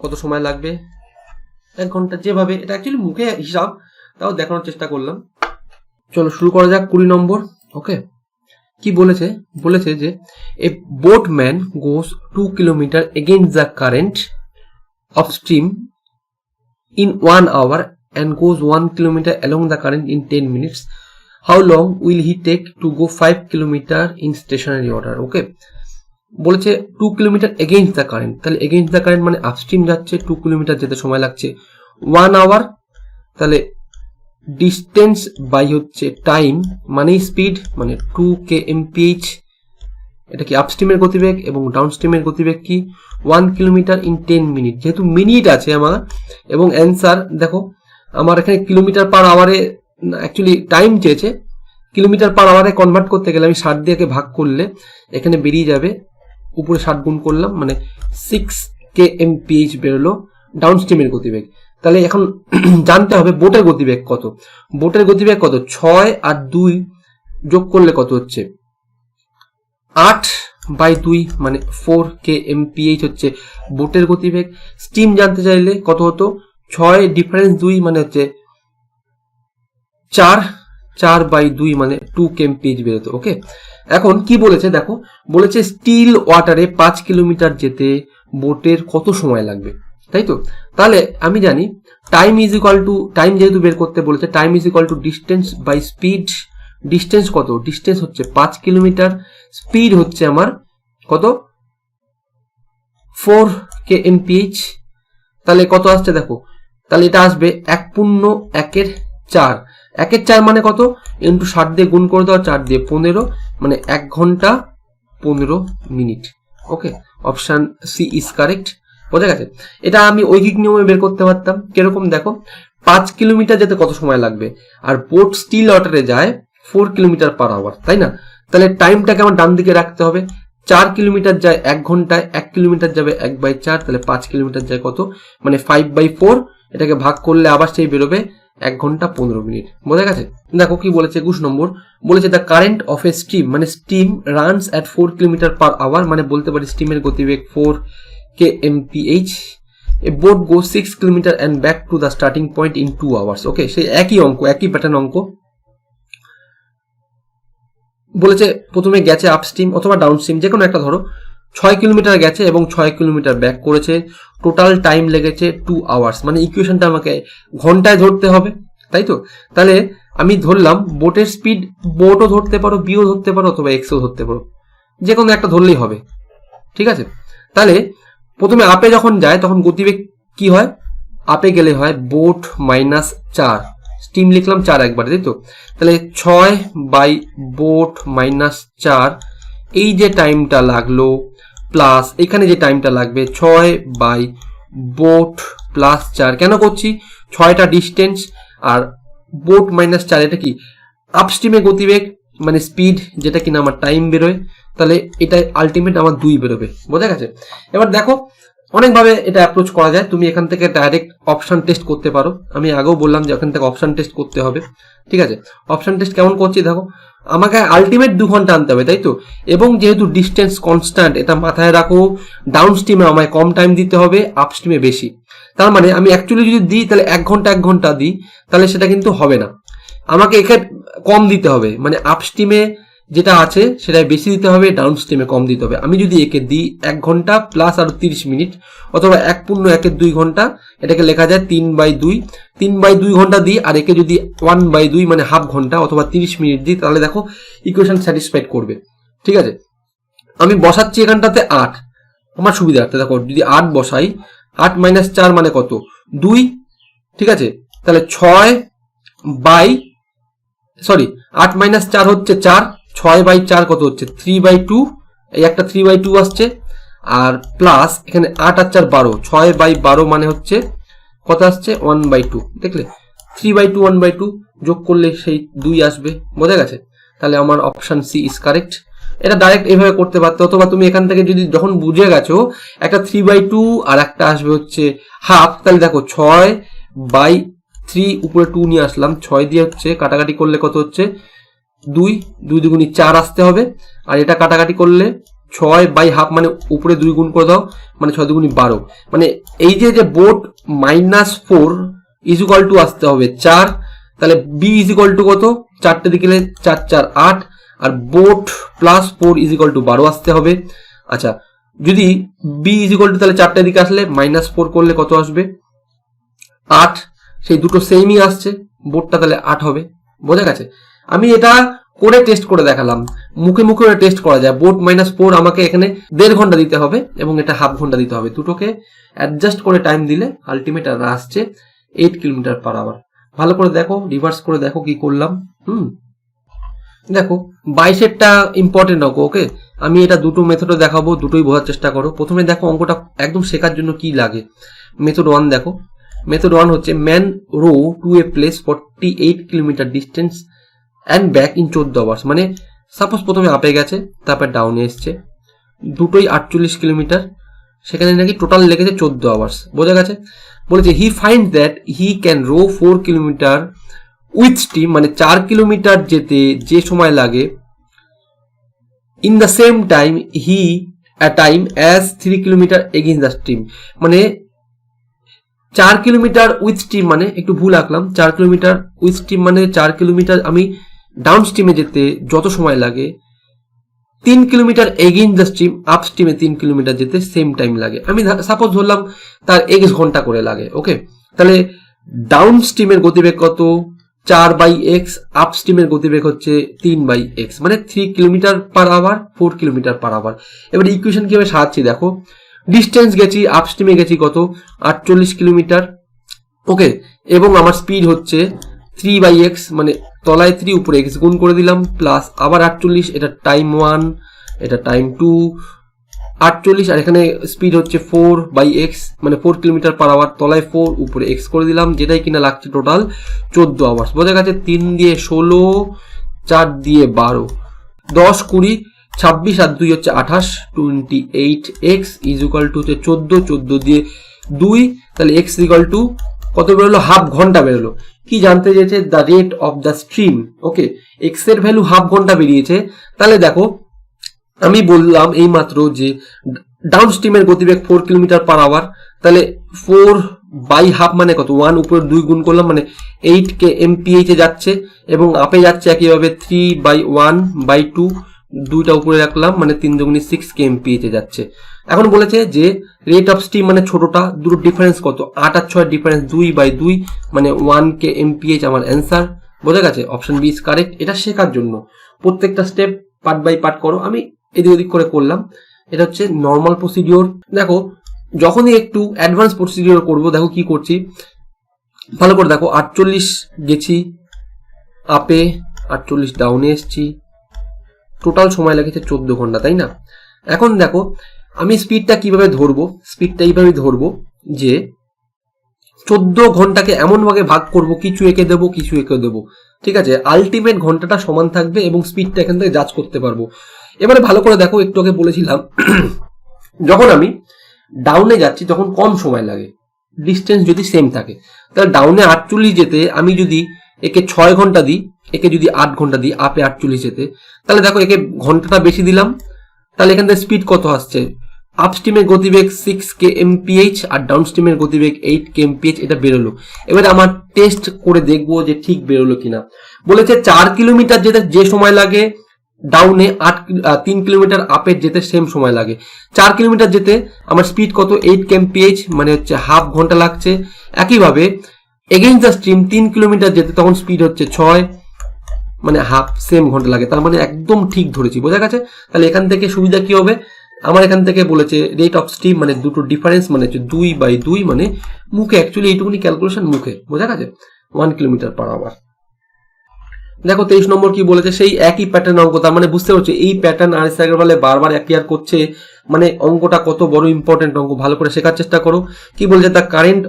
কত সময় লাগবে? 1 ঘন্টা। যেভাবে এটা অ্যাকচুয়ালি মুখে হিসাব, তাও দেখানোর চেষ্টা করলাম। চলো শুরু করা যাক 20 নম্বর। ওকে, কি বলেছে? বলেছে যে a boatman goes 2 kilometre against the current of stream in 1 hour and goes 1 kilometer along the current in 10 minutes. How long will he take to go 5 kilometer in stationary water? Okay, বলেছে 2 kilometre against the current. তাহলে against the current মানে upstream যাচ্ছে, 2 kilometre যেতে সময় লাগছে 1 hour. তাহলে distance by হচ্ছে time মানে স্পিড, মানে 2 kmph, এটা কি আপস্ট্রিমের গতিবেগ এবং ডাউনস্ট্রিমের গতিবেগ কি 1 কিলোমিটার ইন 10 মিনিট। যেহেতু মিনিট আছে আমার এবং অ্যান্সার দেখো আমার এখানে কিলোমিটার পার আওয়ারে অ্যাকচুয়ালি টাইম চেয়েছে, কিলোমিটার পার আওয়ারে কনভার্ট করতে গেলে আমি 60 দিয়ে ভাগ করলে এখানে বেরিয়ে যাবে, উপরে 60 গুণ করলাম মানে 6 kmph বেরোলো ডাউনস্ট্রিমের গতিবেগ। তাহলে এখন জানতে হবে বোটের গতিবেগ কত। বোটের গতিবেগ কত, 6 আর 2 যোগ করলে কত হচ্ছে 8/2 মানে 4 kmph হচ্ছে বোটের গতিবেগ। স্টিম জানতে চাইলে কত হতো, 6 ডিফারেন্স 2 মানে হচ্ছে 4/2 মানে 2 kmph বেরোতো। ওকে, এখন কি বলেছে দেখো, বলেছে স্টিল ওয়াটারে 5 কিলোমিটার যেতে বোটের কত সময় লাগবে, তাই তো। তাহলে আমি জানি time is equal to, time যেহেতু বের করতে বলেছে, time is equal to distance by speed. Distance কত, ডিস্টেন্স হচ্ছে 5 কিলোমিটার, স্পিড হচ্ছে আমার কত 4 kmph। তাহলে কত আসছে দেখো, তাহলে এটা আসবে 1/1/4, 1/4 মানে কত, ইন্টু 60 দিয়ে গুণ করে দাও, 4 দিয়ে 15 মানে 1 ঘন্টা 15 minute. Okay, option C is correct. বোঝা গেছে। এটা আমি ঐকিক নিয়মে বের করতে পারতাম, কিরকম দেখো 5 কিলোমিটার যেতে কত সময় লাগবে, আর বোট স্টিল ওয়াটারে যায় 4 কিলোমিটার পার আওয়ার, তাই না। তাহলে টাইমটাকে আমার ডান দিকে রাখতে হবে, 4 কিলোমিটার যায় 1 ঘন্টায়, 1 কিলোমিটার যাবে 1/4, তাহলে 5 কিলোমিটার যায় কত মানে 5/4, এটাকে ভাগ করলে আবার সেই বেরোবে 1 ঘন্টা 15 মিনিট। বোঝা গেছে। দেখো কি বলেছে 21 নম্বর, বলেছে the current of a steam মানে steam runs at 4 kilometre per hour, মানে বলতে পারি স্টিমের গতিবেগ 4 kmph, a boat goes 6 kilometer and back to the starting point in 2 hours। ওকে, সেই একই অঙ্ক, একই প্যাটার্ন অঙ্ক বলেছে। প্রথমে গেছে আপস্ট্রিম অথবা ডাউনস্ট্রিম, যে কোনো একটা ধরো, 6 কিলোমিটার গেছে এবং 6 কিলোমিটার ব্যাক করেছে, টোটাল টাইম লেগেছে 2 আওয়ার্স। মানে ইকুয়েশনটা আমাকে ঘন্টায় ধরতে হবে, তাই তো। তাহলে আমি ধরলাম বোটের স্পিড, বোটও ধরতে পারো, বিও ধরতে পারো, অথবা এক্সও ধরতে পারো, যে কোনো একটা ধরলেই হবে, ঠিক আছে। তাহলে প্রথমে আপে যখন যায় তখন গতিবেগ কি হয়, আপে গেলে হয় বোট -4, স্টিম লিখলাম 4 একবার, তাই তো। তাহলে 6 বাই বোট -4, এই যে টাইমটা লাগলো প্লাস এখানে যে টাইমটা লাগবে 6 বাই বোট +4। কেন করছি, 6টা ডিস্টেন্স আর বোট -4, এটা কি আপস্ট্রিমে গতিবেগ মানে স্পিড, যেটা কিনা আমার টাইম বেরোয়, তাহলে এটা আলটিমেট আমার 2 বেরোবে। বোঝা গেছে। এবার দেখো অনেকভাবে এটা অ্যাপ্রোচ করা যায়, তুমি এখান থেকে ডাইরেক্ট অপশন টেস্ট করতে পারো, আমি আগেও বললাম যে এখান থেকে অপশন টেস্ট করতে হবে, ঠিক আছে। অপশন টেস্ট কেমন করছি দেখো, আমাকে আলটিমেট 2 ঘন্টা আনতে হবে, তাই তো, এবং যেহেতু ডিস্টেন্স কনস্ট্যান্ট, এটা মাথায় রাখো, ডাউন স্ট্রিমে আমায় কম টাইম দিতে হবে, আপ স্ট্রিমে বেশি। তার মানে আমি অ্যাকচুয়ালি যদি দিই তাহলে 1 ঘন্টা 1 ঘন্টা দিই, তাহলে সেটা কিন্তু হবে না, আমাকে এখানে কম দিতে হবে, মানে আপ স্ট্রিমে যেটা আছে সেটাই বেশি দিতে হবে, ডাউন স্ট্রিমে কম দিতে হবে। আমি যদি একে দিই 1 ঘন্টা প্লাস আরো 30 মিনিট, অথবা 1/1 ঘন্টা, এটাকে লেখা যায় 3/2, 3/2 ঘন্টা দিই, আর একে যদি 1/2 মানে হাফ ঘন্টা অথবা 30 মিনিট দিই, তাহলে দেখো ইকুয়েশন স্যাটিসফাইড করবে, ঠিক আছে। আমি বসাচ্ছি এখানটাতে 8, আমার সুবিধার্থে দেখো, যদি 8 বসাই, 8 - 4 মানে কত 2, ঠিক আছে। তাহলে 8 - 4 হচ্ছে 4, 6/4 কত হচ্ছে 3/2, এই একটা 3/2 আসছে, আর প্লাস এখানে 8 আর 4 12, 6/12 মানে হচ্ছে কত আসছে 1/2, দেখলে 3/2 1/2 যোগ করলে সেই 2 আসবে। বোঝা গেছে। তাহলে আমার অপশন সি ইজ কারেক্ট। এটা ডাইরেক্ট এইভাবে করতে পারতো, অথবা তুমি এখান থেকে যদি যখন বুঝে গেছো একটা 3/2 আর একটা আসবে হচ্ছে হাফ, তাহলে দেখো 6/3 উপরে 2 নিয়ে আসলাম, 6 দিয়ে হচ্ছে কাটাকাটি করলে কত হচ্ছে 2, 2 দুগুণি 4 আসতে হবে, আর এটা কাটাকাটি করলে 6/হাফ মানে উপরে 2 গুণ করে দাও, মানে 6 দুগুণি 12, মানে এই যে বোট -4 ইজ ইকুয়াল টু আসতে হবে 4, তাহলে বি ইজ ইকুয়াল টু কত, 4টে দিকে 4 4 8, আর বোট +4 ইজ ইকুয়াল টু 12 আসতে হবে। আচ্ছা, যদি বি ইজ ইকুয়াল টু তাহলে 4টে দিকে আসলে -4 করলে কত আসবে 8, সেই দুটো সেমই আসছে, বোটটা তাহলে 8 হবে। বোঝা গেছে। আমি এটা করে টেস্ট করে দেখালাম, মুখে মুখে টেস্ট করা যায়। বোট -4 আমাকে এখানে 1.5 ঘন্টা দিতে হবে এবং এটা হাফ ঘন্টা দিতে হবে, দুটোকে অ্যাডজাস্ট করে টাইম দিলে আলটিমেট আসছে 8 কিলোমিটার পার আওয়ার। ভালো করে দেখো, রিভার্স করে দেখো কি করলাম। দেখো 22-এরটা ইম্পর্টেন্ট অঙ্ক। ওকে, আমি এটা দুটো মেথডে দেখাবো, দুটোই বোঝার চেষ্টা করো। প্রথমে দেখো অঙ্কটা একদম শেখার জন্য কি লাগে। মেথড 1 দেখো, মেথড 1 হচ্ছে man row to a place 48 kilometre distance and back in 14 hours. মানে সাপোজ প্রথমে আপে গেছে, তারপর ডাউনে এসছে, দুটোই 48 কিলোমিটার, সেখানে নাকি টোটাল লেগেছে 14 আওয়ার্স। বোঝা গেছে? বলেছে he find that he can row 4 kilometre with stream, মানে 4 কিলোমিটার যেতে যে সময় লাগে, in the same time as 3 kilometre against the stream. মানে 4 কিলোমিটার উইথ স্টিম, মানে একটু ভুল আঁকলাম, 4 কিলোমিটার উইথ স্টিম মানে 4 কিলোমিটার আমি ডাউন স্ট্রিমে যেতে যত সময় লাগে, 3 kilometre against the stream up স্ট্রিমে 3 কিলোমিটার যেতে সেম টাইম লাগে। আমি সাপোজ ধরলাম তার x ঘন্টা করে লাগে। ওকে, তাহলে ডাউন স্ট্রিমের গতিবেগ কত? 4/x, আপ স্ট্রিমের গতিবেগ হচ্ছে 3/x, মানে 3 kilometre per hour, 4 kilometre per hour. এবার ইকুয়েশন কিভাবে সাজাচ্ছি দেখো, ডিস্টেন্স গেছি, আপ স্ট্রিমে গেছি কত? 48 কিলোমিটার। ওকে, এবং আমার স্পিড হচ্ছে 3/x, মানে তলায় 3 উপরে x গুণ করে দিলাম, প্লাস আবার 48, এটা টাইম 1, এটা টাইম 2, 48, আর এখানে স্পিড হচ্ছে 4/x, মানে 4 কিলোমিটার পার আওয়ার, তলায় 4 উপরে x করে দিলাম, যেটাই কিনা লাগছে টোটাল 14 আওয়ার্স। বোঝা গেছে? 3 দিয়ে 16, 4 দিয়ে 12, 10, 20, 26 আর 2 হচ্ছে 28, 28x ইজ ইকুয়াল টু হচ্ছে 14 দিয়ে 2, তাহলে x ইকুয়াল টু কত বেরোলো? হাফ ঘন্টা বেরোলো। কি জানতে চেয়েছে? The rate of the stream. Okay, x এর ভ্যালু হাফ ঘন্টা বেরিয়েছে। তাহলে দেখো আমি বললাম এই মাত্র যে ডাউন স্ট্রিমের গতিবেগ 4 কিলোমিটার পার আওয়ার, তাহলে 4/2 মানে কত? 1 উপরে 2 গুণ করলাম, মানে 8 kmph এ যাচ্ছে, এবং আপে যাচ্ছে একইভাবে 3/1/2, 2টা উপরে রাখলাম, মানে 3 দুগুণে 6 kmph এ যাচ্ছে। এখন বলেছে যে রেট অফ স্ট্রিম মানে ছোটটা, দুটো ডিফারেন্স কত? 8 আর 6 ডিফারেন্স 2/2, মানে 1 kmph আমার অ্যান্সার। বোঝা গেছে? Option B is correct. এটা শেখার জন্য প্রত্যেকটা স্টেপ পার্ট বাই পার্ট করো, আমি এদিক ওদিক করে করলাম। এটা হচ্ছে নর্মাল প্রসিডিওর। দেখো যখনই একটু অ্যাডভান্স প্রসিডিওর করব, দেখো কি করছি ভালো করে দেখো। 48 গেছি আপে, 48 ডাউনে এসছি, টোটাল সময় লেগেছে 14 ঘন্টা, তাই না? এখন দেখো আমি স্পিডটা কিভাবে ধরবো, স্পিডটা এইভাবে ধরবো যে 14 ঘন্টাকে এমন ভাবে ভাগ করব, কিছু এঁকে দেবো, কিছু এঁকে দেবো, ঠিক আছে? আলটিমেট ঘন্টাটা সমান থাকবে এবং স্পিডটা এখান থেকে জাজ করতে পারবো। এবারে ভালো করে দেখো, একটু আগে বলেছিলাম যখন আমি ডাউনে যাচ্ছি তখন কম সময় লাগে, ডিস্টেন্স যদি সেম থাকে। তাহলে ডাউনে 48 যেতে আমি যদি একে 6 ঘন্টা দিই, একে যদি 8 ঘন্টা দিই, আপে 48 যেতে, তাহলে দেখো একে ঘন্টাটা বেশি দিলাম, তাহলে এখান থেকে স্পিড কত আসছে? আপ স্ট্রিমের গতিবেগ 6 kmph আর ডাউন স্ট্রিমের গতিবেগ 8 kmph, এটা বেরোলো। এবারে আমার টেস্ট করে দেখবো যে ঠিক বেরোলো কিনা। বলেছে 4 কিলোমিটার যেতে যে সময় লাগে ডাউনে, 3 কিলোমিটার আপের যেতে সেম সময় লাগে। 4 কিলোমিটার যেতে আমার স্পিড কত? 8 kmph, মানে হচ্ছে হাফ ঘন্টা লাগছে। একইভাবে এগেইনস্ট দ্য স্ট্রিম 3 কিলোমিটার যেতে তখন স্পিড হচ্ছে 6, মানে হাফ সেম ঘন্টা লাগে। তার মানে একদম ঠিক ধরেছি। বোঝা গেছে? তাহলে এখান থেকে সুবিধা কি হবে? আমার এখান থেকে বলেছে রেট অফ স্ট্রিম মানে দুটো ডিফারেন্স, মানে হচ্ছে 2/2, মানে মুখে অ্যাকচুয়ালি এইটুকুনি ক্যালকুলেশন মুখে। বোঝা গেছে? 1 কিলোমিটার পার আওয়ার। দেখো 23 নম্বর কি বলেছে? সেই একই প্যাটার্ন অঙ্ক। তার মানে বুঝতে পারছো এই প্যাটার্ন আর সাইকেল বারবার অ্যাপিয়ার করছে, মানে অঙ্কটা কত বড় ইম্পর্টেন্ট অঙ্ক। ভালো করে শেখার চেষ্টা করো। কি বলছে? The current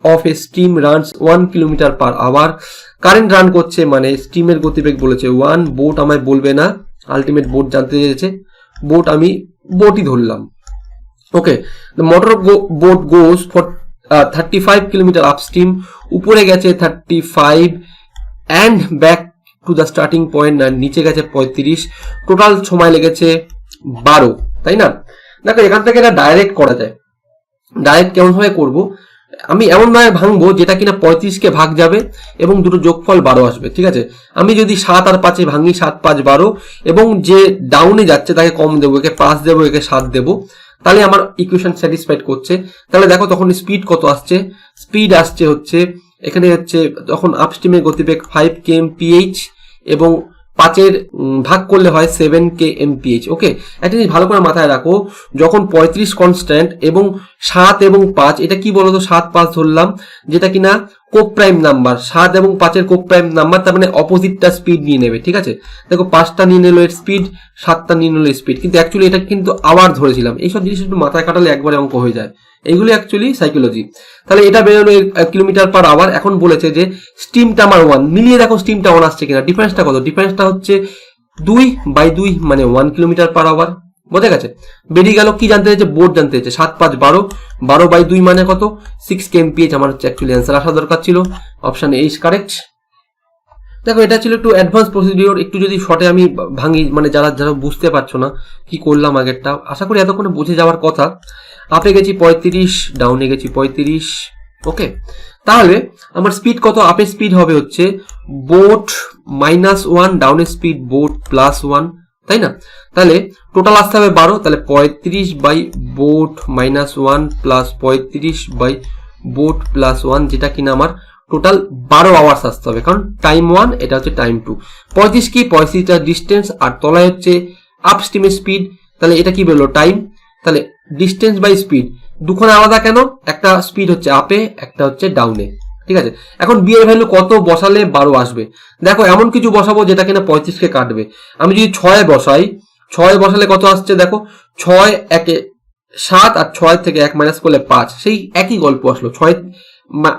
of a stream runs 1 kilometre per hour. Current run করছে মানে স্ট্রিমের গতিবেগ বলেছে 1। বোট আমায় বলবে না, আলটিমেট বোট জানতে চেয়েছে, বোট আমি বোটই ধরলাম। Okay, the motor boat goes for 35 kilometre upstream, উপরে গেছে 35 and back to the starting point, নিচে গেছে 35, টোটাল সময় লেগেছে 12, তাই না? দেখো এখান থেকে এটা ডাইরেক্ট করা যায়। ডাইরেক্ট কেমন ভাবে করবো? আমি এমন ভাবে ভাঙবো যেটা কিনা 35কে ভাগ যাবে এবং দুটো যোগফল 12 আসবে, ঠিক আছে? আমি যদি 7 আর 5 ভাঙি, 7 5 12, এবং যে ডাউনে যাচ্ছে তাকে কম দেবো, একে 5 দেবো, একে 7 দেবো, তাহলে আমার ইকুয়েশন স্যাটিসফাইড করছে। তাহলে দেখো তখন স্পিড কত আসছে? স্পিড আসছে হচ্ছে এখানে হচ্ছে তখন আপস্ট্রিমের গতিবেগ 5 kmph এবং 5 ভাগ করলে হয় 7 kmph। ওকে, একটা জিনিস ভালো করে মাথায় রাখো, যখন 35 কনস্ট্যান্ট এবং 7 এবং 5, এটা কি বলতো 7 5 ধরলাম, যেটা কিনা কোক প্রাইম নাম্বার, 7 এবং 5 কোক প্রাইম নাম্বার, তার মানে অপোজিটটা স্পিড নিয়ে নেবে, ঠিক আছে। দেখো 5টা নিয়ে নিল এর স্পিড, 7টা নিয়ে নিল স্পিড, কিন্তু অ্যাকচুয়ালি এটা কিন্তু আবার ধরেছিলাম। এইসব জিনিস একটু মাথায় কাটালে একবারে অঙ্ক হয়ে যায়, এইগুলো অ্যাকচুয়ালি সাইকোলজি। তাহলে এটা বেরোলো কিলোমিটার পার আওয়ার। এখন বলেছে যে স্টিমটা আমার 1, মিলিয়ে দেখো স্টিমটা 1 আসছে কিনা। ডিফারেন্সটা কত? ডিফারেন্সটা হচ্ছে 2/2 মানে 1 কিলোমিটার পার আওয়ার, বোঝা গেছে। বেরিয়ে গেল কি জানতে চাইছে? বোর্ড জানতে চাইছে। 7 5 12, 12/2 মানে কত? 6 kmph। আমার হচ্ছে অ্যাকচুয়ালি অ্যান্সার আসা দরকার ছিল, অপশন এ ইজ কারেক্ট। দেখো এটা ছিল একটু অ্যাডভান্স প্রসিডিওর, একটু যদি শর্টে আমি ভাঙি, মানে যারা যারা বুঝতে পারছো না কি করলাম আগেরটা, আশা করি এতক্ষণে বুঝে যাওয়ার কথা। আপে গেছি 35, ডাউনে গেছি 35, ওকে। তাহলে আমার স্পিড কত? আপের স্পিড হবে হচ্ছে বোট -1, ডাউনের স্পিড বোট +1, তাই না? তাহলে টোটাল আসতে হবে 12, তাহলে 35 by boat -1 plus 35 by boat +1, যেটা কিনা আমার টোটাল 12 আওয়ার্স আসতে হবে, কারণ টাইম 1, এটা হচ্ছে টাইম 2। 35 কি? 35টা ডিস্টেন্স, আর তলায় হচ্ছে আপ স্টিমের স্পিড, তাহলে এটা কি বললো? টাইম। তাহলে ডিস্টেন্স বাই স্পিড দুখানে আলাদা কেন? একটা স্পিড হচ্ছে আপে, একটা হচ্ছে ডাউনে, ঠিক আছে। এখন বি এর ভ্যালু কত বসালে 12 আসবে? দেখো এমন কিছু বসাবো যেটা কিনা 35কে কাটবে। আমি যদি 6 বসাই, 6 বসালে কত আসছে? দেখো 6 1 7, আর 6 থেকে 1 মাইনাস করলে 5, সেই একই গল্প আসলো। 6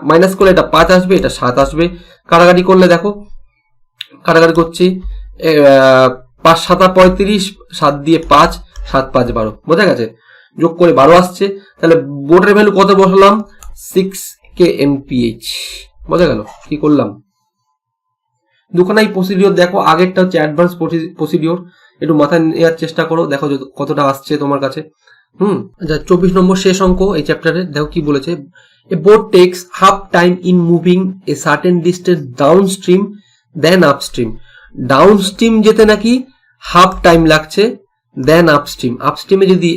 মাইনাস করলে এটা 5 আসবে, এটা 7 আসবে। কাটাকাটি করলে দেখো, কাটাকাটি করছি, 5 7 35, 7 দিয়ে 5, 7 5 12, বোঝা গেছে। যোগ করে 12 আসছে। তাহলে বোর্ডের ভ্যালু কত বসালাম? 6 kmph, বোঝা গেল কি করলাম। দুখানাই প্রসিডিওর দেখো, আগেরটা হচ্ছে অ্যাডভান্স প্রসিডিওর, একটু মাথায় নেওয়ার চেষ্টা করো, দেখো কতটা আসছে তোমার কাছে। 24 নম্বর শেষ অঙ্ক এই চ্যাপ্টারে। দেখো কি বলেছে, a boat takes half time in moving a certain distance down stream then upstream. Down stream যেতে নাকি হাফ টাইম লাগছে, দেন আপস্ট্রিম, আপস্ট্রিমে যদি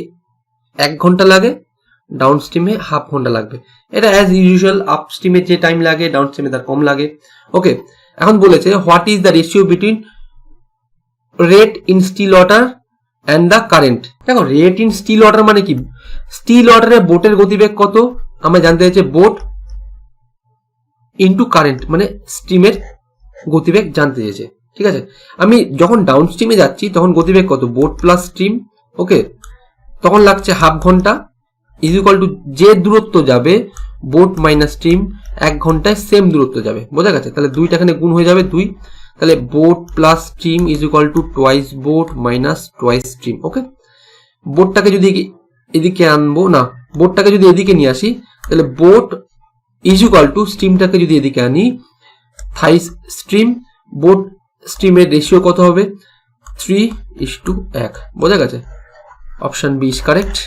1 ঘন্টা লাগে, ডাউন স্ট্রিমে হাফ ঘন্টা লাগবে। এটা অ্যাজ ইউজুয়াল, আপস্ট্রিমে যে টাইম লাগে ডাউন স্ট্রিমে তার কম লাগে, ওকে। এখন বলেছে what is the ratio between rate in still water and the current. দেখো রেট ইন স্টিল ওয়াটার মানে কি? স্টিল ওয়াটারে বোটের গতিবেগ কত আমরা জানতে চাইছে, বোট ইন্টু কারেন্ট মানে স্ট্রিমের গতিবেগ জানতে চেয়েছে, ঠিক আছে। আমি যখন ডাউন স্ট্রিমে যাচ্ছি তখন গতিবেগ কত? বোট প্লাস স্ট্রিম, ওকে। তখন লাগছে হাফ ঘন্টা, ইজ ইকুয়াল টু যে দূরত্ব যাবে বোট মাইনাস স্ট্রিম 1 ঘন্টায় সেম দূরত্ব যাবে, বোঝা গেছে। তাহলে 2টা এখানে গুণ হয়ে যাবে 2, তাহলে boat plus stream is equal to twice boat minus twice stream, okay. বোটটাকে যদি এদিকে আনবো, না বোটটাকে যদি এদিকে নিয়ে আসি, তাহলে বোট ইজ ইকুয়াল টু স্ট্রিমটাকে যদি এদিকে আনি থাইস স্ট্রিম, বোট স্ট্রিমের রেশিও কত হবে? 3:1, বোঝা গেছে। Option B is correct.